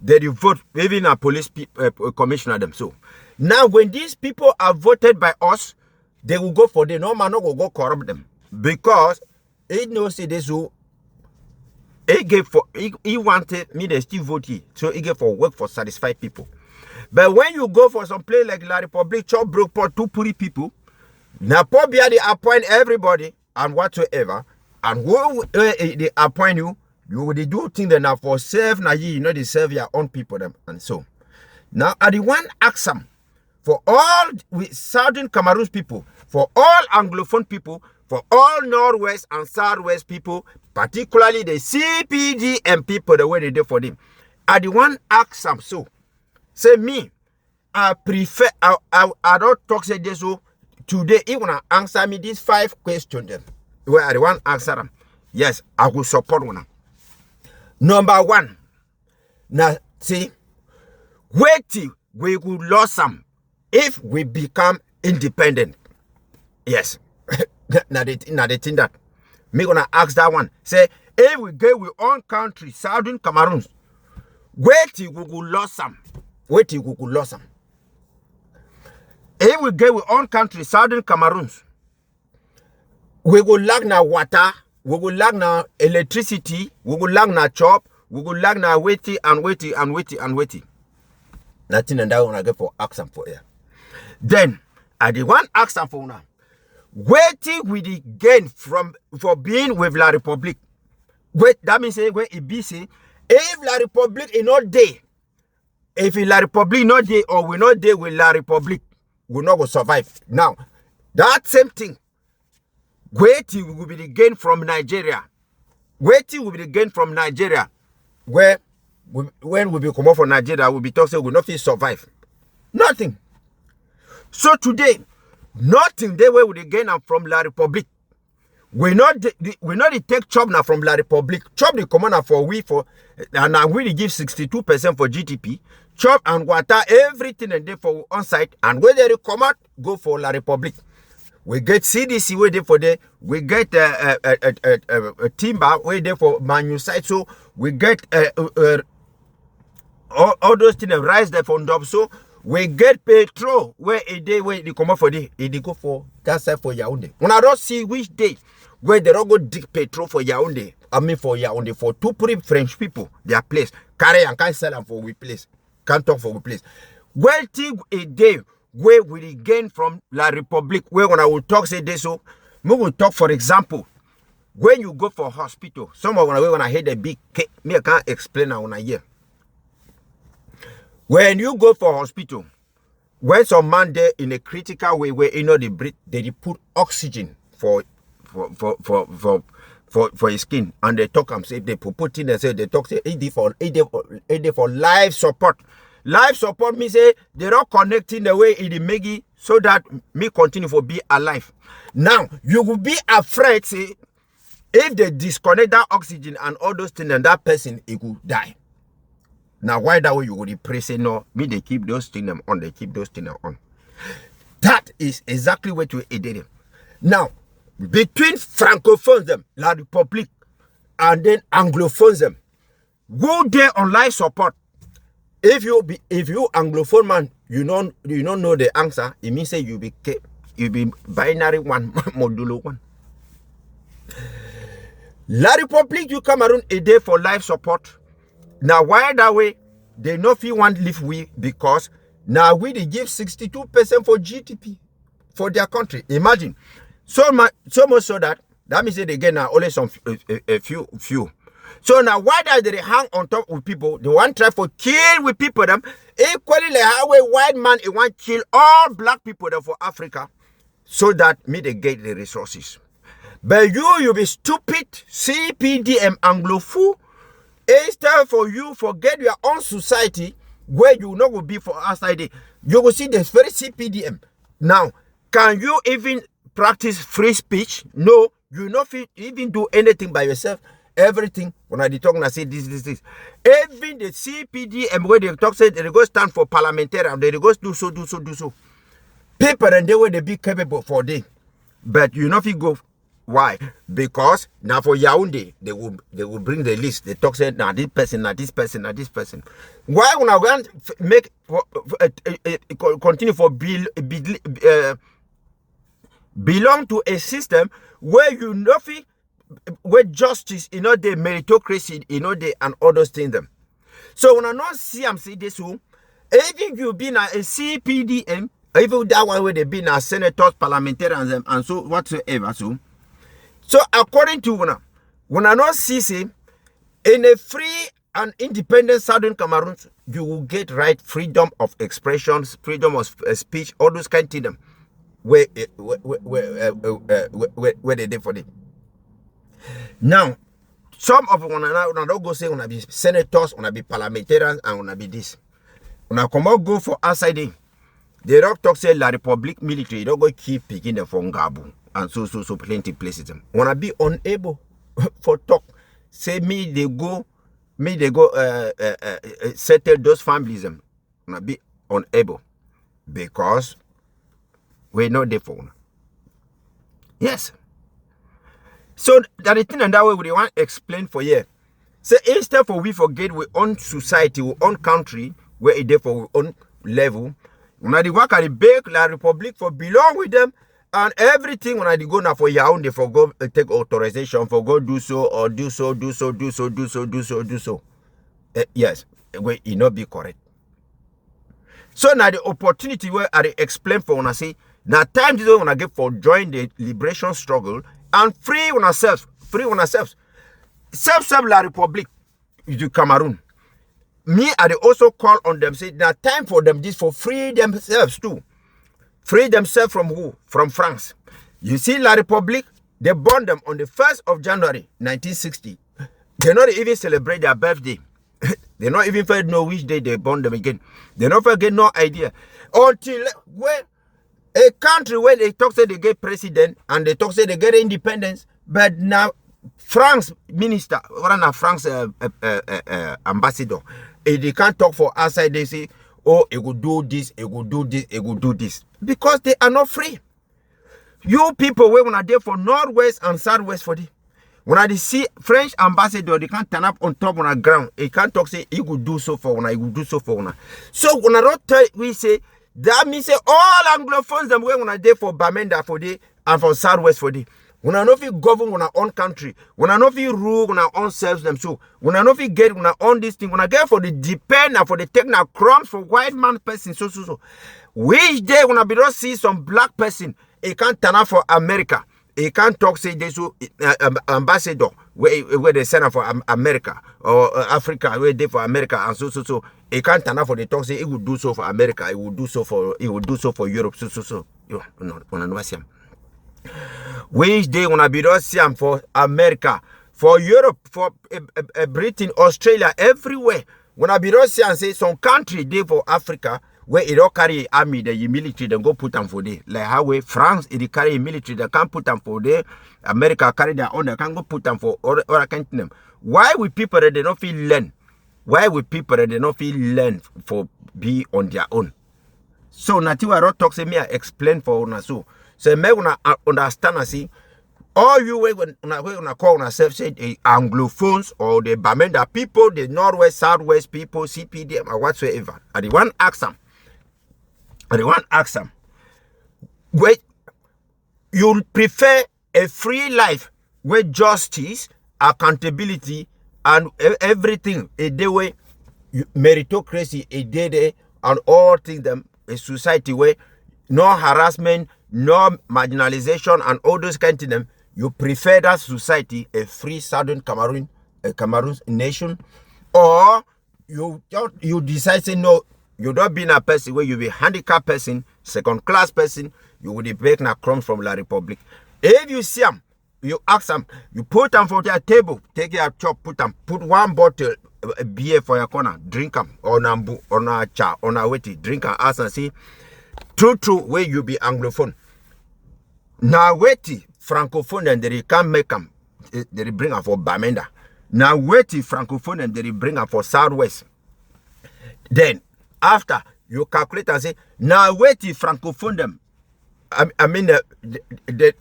they vote even a police commissioner them. So now when these people are voted by us, they will go for the no man no go corrupt them because he knows this who he gave for he wanted me to still vote he. So he gave for work for satisfied people. But when you go for some place like La Republic, chop broke pot two puri people, now probably they appoint everybody and whatsoever, and who they appoint you will do things that now for serve now you know they serve your own people them and so. Now I the one ask them for all Southern Cameroon people, for all Anglophone people, for all Northwest and Southwest people, particularly the CPG and people the way they do for them. I the one ask them so. Say me, I prefer I don't talk say this so today you wanna answer me these 5 questions them. Where I the one answer them. Yes, I will support one. Number 1. Now see, wait till we will lose some if we become independent. Yes. now they think that. Me gonna ask that one. Say, if we get our own country, Southern Cameroon, wait till we will lose some. Wait till we will lose some. If we get our own country, Southern Cameroon, we will lack now water, we will lack now electricity, we will lack now chop, we will lack now waiting and waiting and waiting and waiting. Nothing and that one I get for action for here. Then I the one action for now. Waiting with the gain for being with La Republic. Wait, that means when it be say, if La Republic is not there, if La Republic not there or we not there with La Republic, we not go survive. Now, that same thing. Waiting will be the gain from Nigeria. Waiting will be the gain from Nigeria. Where when we come out from Nigeria, we'll be talking, we not survive. Nothing. So today, nothing they will gain from La Republic. We not take chop now from La Republic. Chop the commander for and now we give 62% for GDP. Chop and water everything and they for on site. And when they come out, go for La Republic. We get CDC where they for there. We get timber where they for manu site. So we get all those things rise there from up. So we get petrol where a day where they come out for day. They go for that side for Yaoundé. When I don't see which day where they don't go dig petrol for Yaoundé. I mean for Yaoundé for two pretty French people. Their place. Carry and can't sell them for we place. Can't talk for we place. Well, think a day where we gain from La Republic. Where when I will talk say this so, we will talk for example. When you go for hospital, someone when I hear the big cake, me I can't explain now when I hear. When you go for hospital, when some man there in a critical way where you know they breathe, they put oxygen for his skin, and they talk and say they put in and say they talk say it for life support. Life support means say they're not connecting the way it make it so that me continue for be alive. Now you will be afraid say if they disconnect that oxygen and all those things and that person it will die. Now why that way you would pray say no, me they keep those things on, they keep those things on. That is exactly what we did. Now between francophones them, La Republic, and then anglophones them, go there on life support. If you anglophone man, you don't know the answer. It means say you be binary one, modulo one. La Republic, you come around a day for life support. Now why that way? They know if you want live we because now we they give 62% for GDP for their country. Imagine so much so that means they get now only some a few. So now why does they hang on top of people? They want try for kill with people them. Equally like how a white man he want kill all black people them for Africa so that me they get the resources. But you be stupid, CPDM Anglophone. It's time for you forget your own society where you not will be for outside. You will see this very CPDM. Now, can you even practice free speech? No, you not even do anything by yourself. Everything when I talk, I say this. Even the CPDM where they talk say they go stand for parliamentarian, they go do so. People and they will be capable for this, but you not go. Why? Because now for Yaoundé, they will bring the list. They talk say now this person. Why when I want make continue for belong to a system where you know where justice, the meritocracy, and others things them. So when I not see I'm say this one, even you been a CPDM, even that one where they been a senators, parliamentarians, and so whatsoever So according to when I not see say in a free and independent Southern Cameroon, you will get right freedom of expression, freedom of speech, all those kind of them where they did for them. Now, some of when I don't go say when I be senators, when I be parliamentarians, and when I be this. When I come out go for outside, they don't talk say La Republic military, don't go keep picking them from Gabon and so plenty places. When I be unable for talk, say me they go settle those families. When I be unable because we're not there for. Yes. So that the thing and that way we want to explain for you. So instead for we forget we own society, we own country, where it therefore we own level. When I work at the big La Republic for belong with them and everything when I go now for Yaoundé for go take authorization for go do so or do so. Yes, where it not be correct. So now the opportunity where I explain for when I say now time this when I get for join the liberation struggle and free on ourselves. Self La Republic du Cameroon. Me, I also call on them, say, now time for them, this for free themselves too. Free themselves from who? From France. You see, La Republic, they born them on the 1st of January, 1960. They not even celebrate their birthday. They not even know which day they born them again. They not get no idea. Until when a country where they talk say they get president and they talk say they get independence, but now France minister or now France ambassador, they can't talk for outside. They say, oh, it will do this, it will do this, because they are not free. You people when are there for northwest and southwest for the when I see French ambassador, they can't turn up on top on the ground. They can't talk say he could do so for one, he will do so for one. So when I don't tell we say that means say all Anglophones them when are there for Bamenda for the and for southwest for the. When I know if you govern on our own country, when I know if you rule on our own selves them so, when I know if you get on our own this thing, when I get for the depend and for the technical crumbs for white man person, so. Which day when I be don't see some black person, he can't turn up for America. He can't talk say this ambassador where they send for America or Africa where they for America and so. He can't turn up for the talk say he would do so for America, he would do so for Europe, so. You know, when I know him. Which day when I be don't see for America, for Europe, for Britain, Australia, everywhere. When I be don't see and say some country there for Africa where it don't carry army, the military, they go put them for there. Like how way France, it carry military, they can't put them for there. America carry their own, they can't go put them for other countries. Why would people that they don't feel learn? Why would people that they don't feel learn for be on their own? So Natiwa Rot talk say me I explain for una so me una understand and see all you when una call yourself say the Anglophones or the Bamenda people, the Northwest, Southwest people, CPDM or whatsoever. I the one ask them. Wait, you prefer a free life where justice, accountability, and everything a day way meritocracy a day and all things them a society where no harassment, no marginalization and all those kind of them. You prefer that society, a free Southern Cameroon Cameroon nation, or you decide say no, you don't be a person where you be handicapped person, second class person, you will be breaking a crumb from La Republic. If you see them, you ask them, you put them for their table, take your chop, put one bottle beer for your corner, drink them, or na cha, or na weti, drink and ask and see, true, where you be Anglophone. Now weti, Francophone, and they can't make them, they bring them for Bamenda. Now weti, Francophone, and they bring them for Southwest. Then, after, you calculate and say, now weti, Francophone them, I mean, they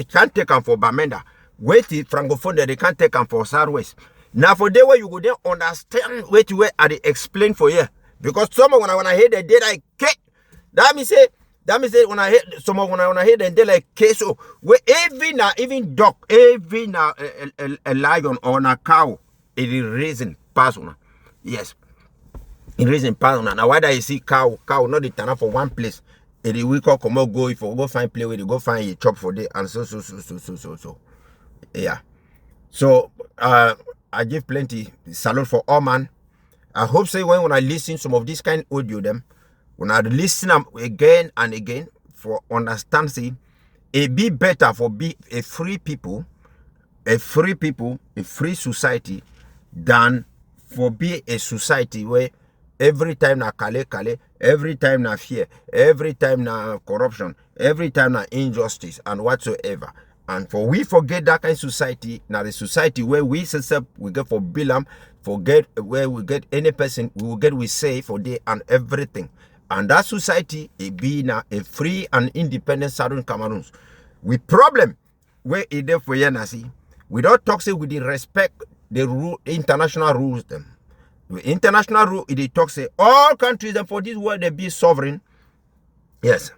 can't take them for Bamenda. Wait, Francophone, they can't take them for Southwest. Now, for the way you go there, understand wait, I explain for you. Because someone when I hear the data, like, that means say when I hear someone when I hear the data, like, so where even dog, even a lion or a cow, it is reason person. Yes. In reason pattern. Now why do you see cow not the turn up for one place? It will come out go if you go find play where you go find a chop for day and so. Yeah. So I give plenty salute for all man. I hope say when I listen some of this kind of audio them, when I listen them again and again for understand say it be better for be a free people, a free society than for be a society where every time na kale, every time na fear, every time na corruption, every time na injustice and whatsoever. And for we forget that kind of society, now the society where we get for Bilam, forget where we get any person, we will get we say for day and everything. And that society it be now a free and independent Southern Cameroons. We problem where it there for Yanasi. We don't talk say with the respect the rule international rules them. The international rule it talks say all countries and for this world they be sovereign. Yes.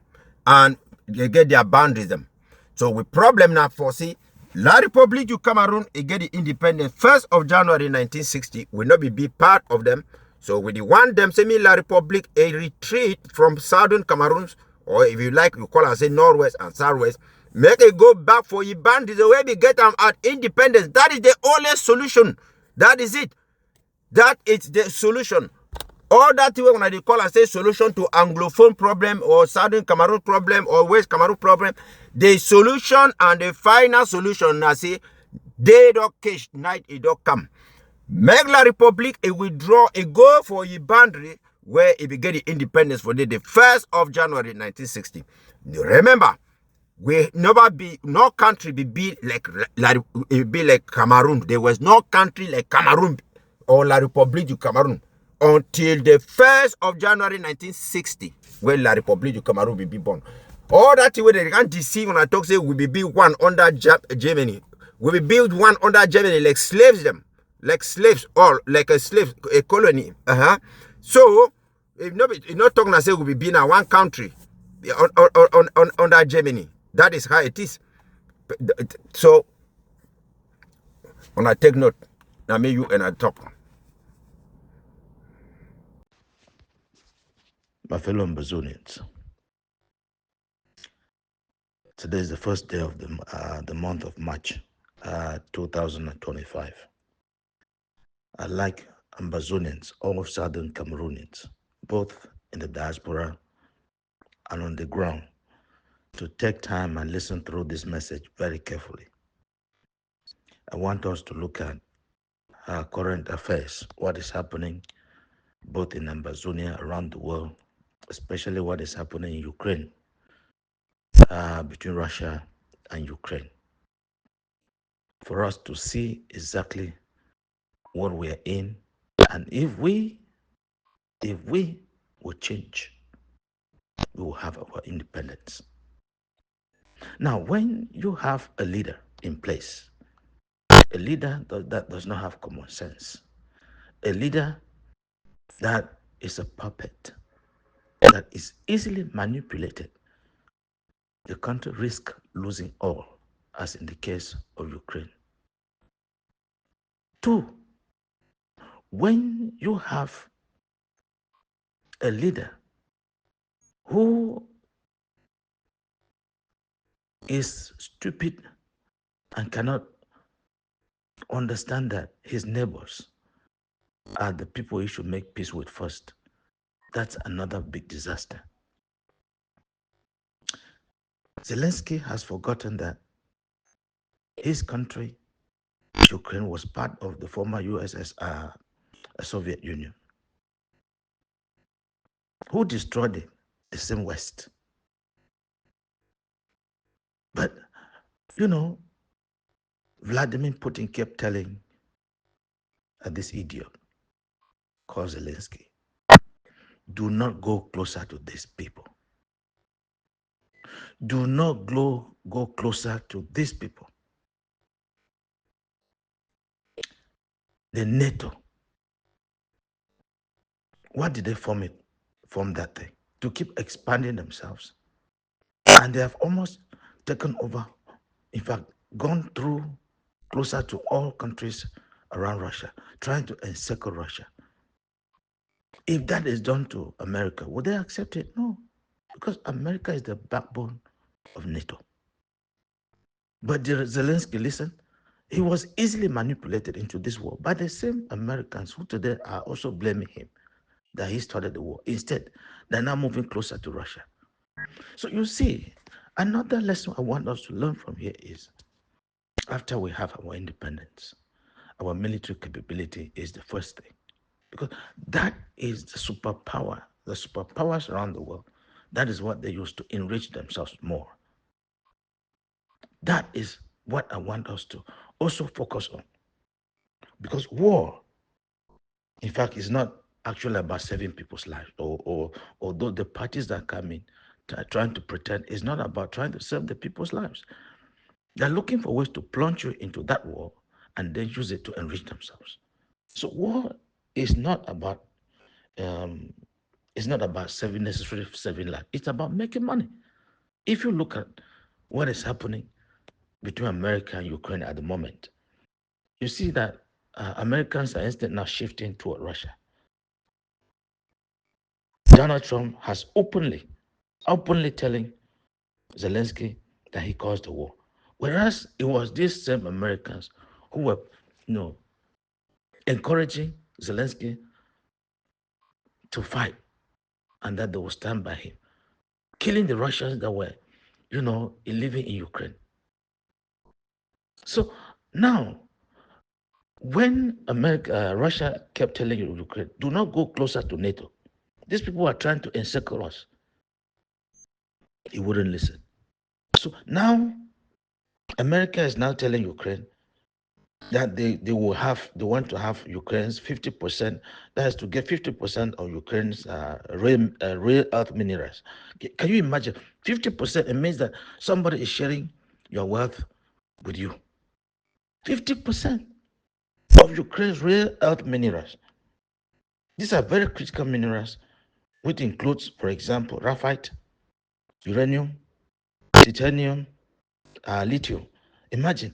And they get their boundaries them. So we problem now for see La Republique du Cameroon it get the independence 1st of January 1960 will not be part of them. So we want them say me La Republique a retreat from Southern Cameroons, or if you like you call it say Northwest and Southwest, make it go back for your boundaries the way we get them at independence. That is the only solution. That is it. That is the solution. All that way when they call and say solution to Anglophone problem or Southern Cameroon problem or West Cameroon problem, the solution and the final solution I say day don't catch night it don't come. Make La Republique a withdraw a go for your boundary where it will get the independence for the 1st of January 1960. Remember, we never be no country be like Cameroon. There was no country like Cameroon or La Republique du Cameroon until the 1st of January 1960, when La Republique du Cameroon will be born. All that way they can't deceive when I talk say we be built one under Germany. We be built one under Germany like slaves them, like slaves or like a slave a colony. So if not talking I say we be in one country under Germany. That is how it is. So when I take note, now me you and I talk. My fellow Ambazonians, today is the first day of the month of March 2025. I'd like Ambazonians, all Southern Cameroonians, both in the diaspora and on the ground, to take time and listen through this message very carefully. I want us to look at current affairs, what is happening both in Ambazonia, around the world, especially what is happening in Ukraine, between Russia and Ukraine, for us to see exactly what we are in, and if we will change, we will have our independence. Now, when you have a leader in place, a leader that does not have common sense, a leader that is a puppet, that is easily manipulated, the country risks losing all, as in the case of Ukraine. 2, when you have a leader who is stupid and cannot understand that his neighbors are the people he should make peace with first. That's another big disaster. Zelensky has forgotten that his country, Ukraine, was part of the former USSR, Soviet Union. Who destroyed it? The same West. But, Vladimir Putin kept telling this idiot called Zelensky, do not go closer to these people. Do not go closer to these people. The NATO, what did they form it? Form that thing to keep expanding themselves. And they have almost taken over, in fact, gone through closer to all countries around Russia, trying to encircle Russia. If that is done to America, would they accept it? No, because America is the backbone of NATO. But Zelensky, listen, he was easily manipulated into this war by the same Americans who today are also blaming him that he started the war. Instead, they're now moving closer to Russia. So you see, another lesson I want us to learn from here is after we have our independence, our military capability is the first thing. Because that is the superpowers around the world. That is what they use to enrich themselves more. That is what I want us to also focus on. Because war, in fact, is not actually about saving people's lives, or although the parties that come in trying to pretend is not about trying to save the people's lives. They're looking for ways to plunge you into that war and then use it to enrich themselves. So war is not about necessarily saving life. It's about making money. If you look at what is happening between America and Ukraine at the moment, you see that Americans are instead now shifting toward Russia. Donald Trump has openly telling Zelensky that he caused the war. Whereas it was these same Americans who were, encouraging Zelensky to fight and that they will stand by him, killing the Russians that were, living in Ukraine. So now, when Russia kept telling Ukraine, do not go closer to NATO, these people are trying to encircle us. He wouldn't listen. So now, America is now telling Ukraine that they want to have Ukraine's 50%, that is to get 50% of Ukraine's rare earth minerals. Can you imagine? 50%, it means that somebody is sharing your wealth with you. 50% of Ukraine's rare earth minerals. These are very critical minerals, which includes, for example, graphite, uranium, titanium, lithium. Imagine.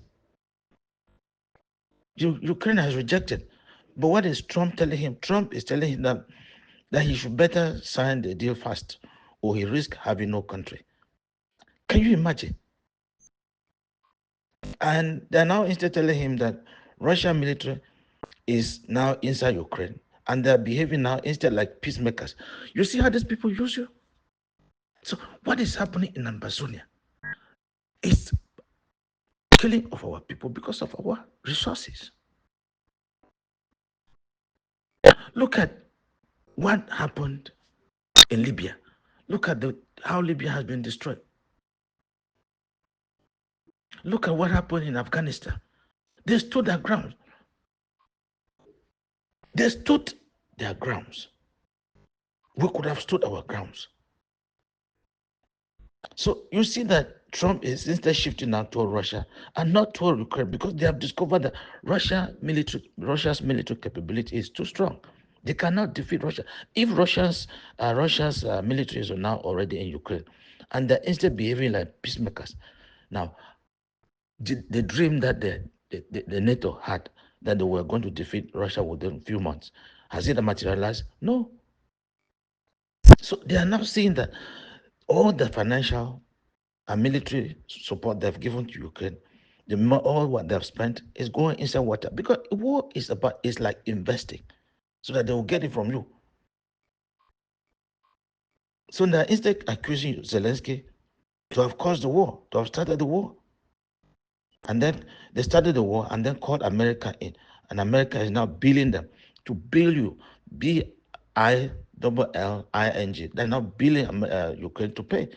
Ukraine has rejected. But what is Trump telling him? Trump is telling him that he should better sign the deal fast or he risks having no country. Can you imagine? And they're now instead telling him that Russian military is now inside Ukraine and they're behaving now instead like peacemakers. You see how these people use you? So what is happening in Ambazonian? It's killing of our people because of our resources. Look at what happened in Libya. Look at how Libya has been destroyed. Look at what happened in Afghanistan. They stood their ground. They stood their grounds. We could have stood our grounds. So you see that Trump is instead shifting now toward Russia and not toward Ukraine because they have discovered that Russia's military capability is too strong. They cannot defeat Russia. If Russia's militaries are now already in Ukraine and they're instead behaving like peacemakers. Now, the dream that the NATO had that they were going to defeat Russia within a few months, has it materialized? No. So they are now seeing that all the financial and military support they've given to Ukraine All what they've spent is going inside water, because war is like investing so that they will get it from you. So now, instead accusing Zelensky to have caused the war, to have started the war, and then they started the war and then called America in, and America is now billing them to bill you, BILLING. They're now billing Ukraine to pay.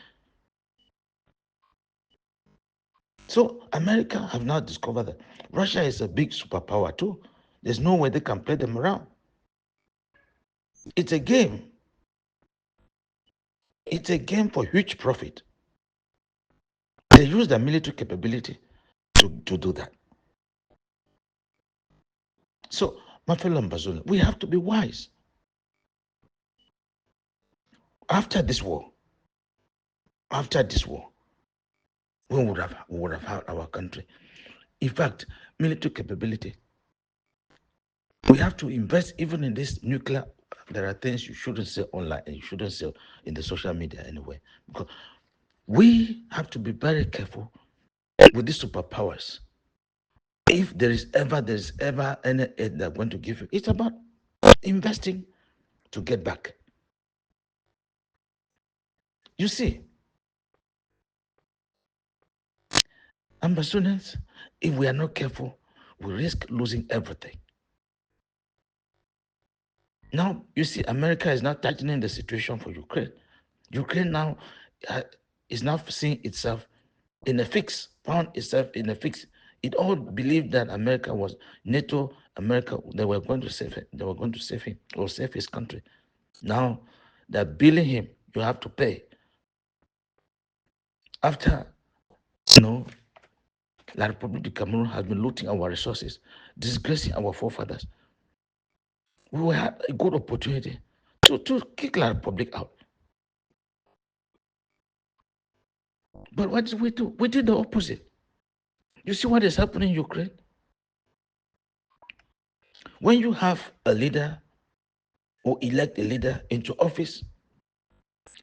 So America have now discovered that Russia is a big superpower too. There's no way they can play them around. It's a game. It's a game for huge profit. They use their military capability to do that. So, my fellow Ambazonians, we have to be wise. After this war, we would have had our country. In fact, military capability. We have to invest even in this nuclear. There are things you shouldn't say online and you shouldn't say in the social media anyway. Because we have to be very careful with these superpowers. If there is ever any aid they're going to give you, it's about investing to get back. You see, Ambazonians, if we are not careful, we risk losing everything. Now, you see, America is now tightening the situation for Ukraine. Ukraine now is now seeing itself in a fix, found itself in a fix. It all believed that America was NATO, America, they were going to save it. They were going to save him or save his country. Now they're billing him. You have to pay. After, La Republic of Cameroon has been looting our resources, disgracing our forefathers. We had a good opportunity to kick La Republic out. But what did we do? We did the opposite. You see what is happening in Ukraine? When you have a leader or elect a leader into office,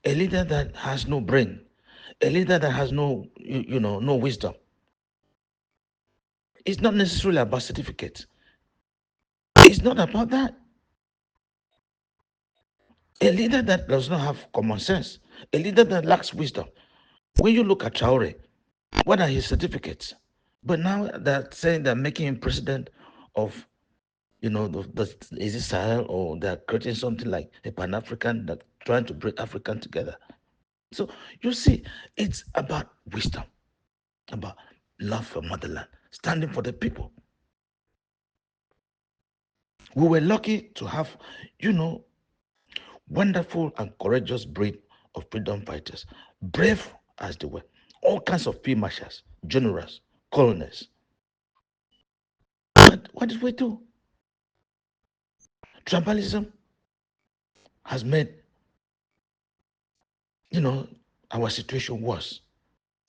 a leader that has no brain, a leader that has no wisdom, it's not necessarily about certificates. It's not about that. A leader that does not have common sense, a leader that lacks wisdom. When you look at Traore, what are his certificates? But now they're saying they're making him president of, is it Sahel, or they're creating something like a Pan-African that trying to bring African together. So you see, it's about wisdom, about love for motherland, standing for the people. We were lucky to have, wonderful and courageous breed of freedom fighters, brave as they were, all kinds of field marshals, generals, colonels. But what did we do? Tribalism has made, our situation worse.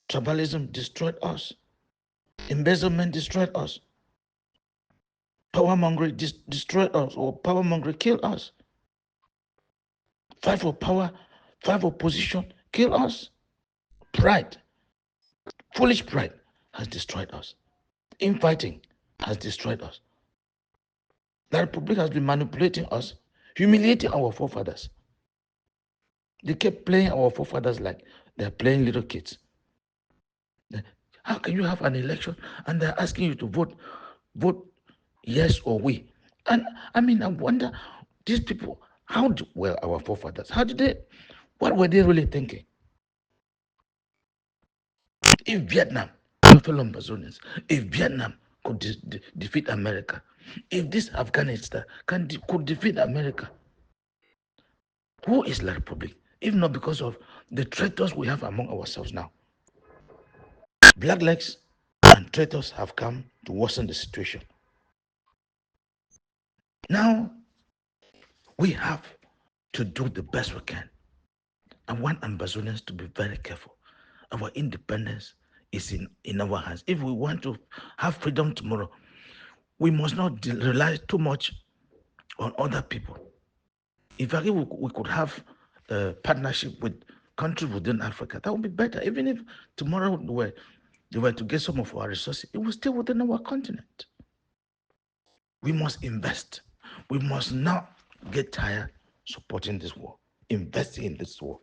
Tribalism destroyed us. Embezzlement destroyed us. Powermongering destroyed us, or powermongering killed us. Fight for power, fight for position, kill us. Pride, foolish pride has destroyed us. Infighting has destroyed us. The Republic has been manipulating us, humiliating our forefathers. They kept playing our forefathers like they're playing little kids. How can you have an election and they're asking you to vote yes or we? And I wonder, these people, were our forefathers? What were they really thinking? If Vietnam, my fellow Ambazonians, if Vietnam could defeat America, if this Afghanistan could defeat America, who is La Republic? If not because of the traitors we have among ourselves now. Blacklegs and traitors have come to worsen the situation. Now, we have to do the best we can. I want Ambazonians to be very careful. Our independence is in our hands. If we want to have freedom tomorrow, we must not rely too much on other people. In fact, if we could have a partnership with countries within Africa, that would be better. Even if tomorrow they were to get some of our resources, it will stay within our continent. We must invest. We must not get tired supporting this war, investing in this war.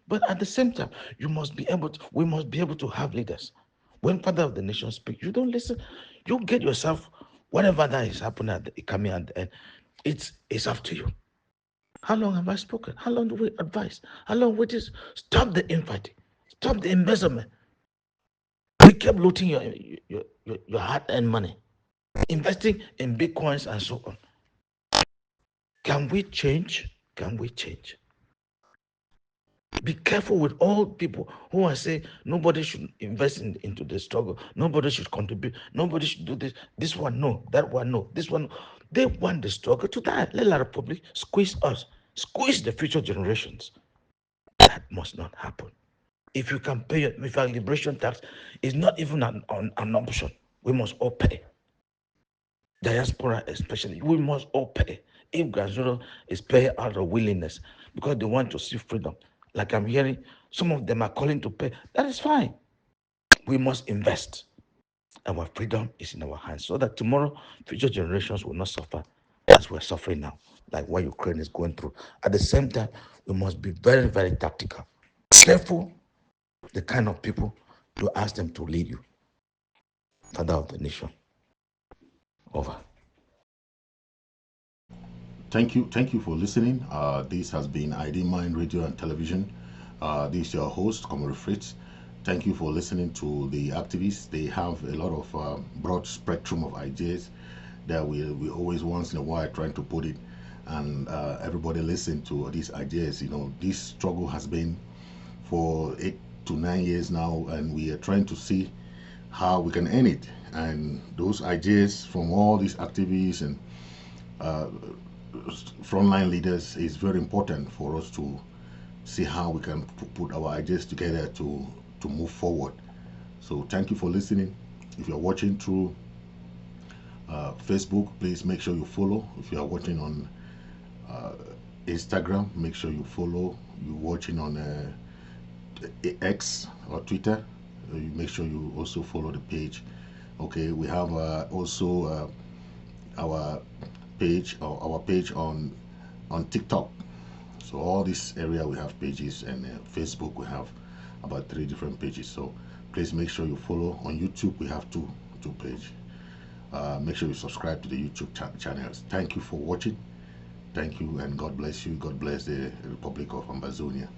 But at the same time, we must be able to have leaders. When Father of the Nation speaks, you don't listen. You get yourself, whatever that is happening coming at the end, it's up to you. How long have I spoken? How long do we advise? How long we just stop the infighting? Stop the embezzlement. We kept looting your hard-earned money, investing in bitcoins and so on. Can we change? Can we change? Be careful with all people who are saying nobody should invest into the struggle, nobody should contribute, nobody should do this. This one, no, that one, no, this one. They want the struggle to die. Let the Republic squeeze us, squeeze the future generations. That must not happen. If you can pay your liberation tax, it's not even an option. We must all pay. Diaspora especially, we must all pay. If Granzuro is paying out of willingness because they want to see freedom, like I'm hearing, some of them are calling to pay. That is fine. We must invest. Our freedom is in our hands so that tomorrow future generations will not suffer as we're suffering now, like what Ukraine is going through. At the same time, we must be very, very tactical. Careful the kind of people you ask them to lead you. Father of the Nation. Over. Thank you for listening. This has been ID Mind Radio and Television. This is your host, Comrade Fritz. Thank you for listening to the activists. They have a lot of broad spectrum of ideas that we always once in a while trying to put it, and everybody listen to these ideas. You know, this struggle has been for 8 to 9 years now, and we are trying to see how we can end it. And those ideas from all these activists and frontline leaders is very important for us to see how we can put our ideas together to move forward. So thank you for listening. If you're watching through Facebook, please make sure you follow. If you are watching on Instagram, make sure you follow. You're watching on X or Twitter, you make sure you also follow the page. Okay, we have also our page on TikTok. So all this area we have pages, and Facebook we have about 3 different pages. So please make sure you follow. On YouTube we have two pages. Make sure you subscribe to the YouTube channels. Thank you for watching. Thank you, and God bless you. God bless the Republic of Ambazonia.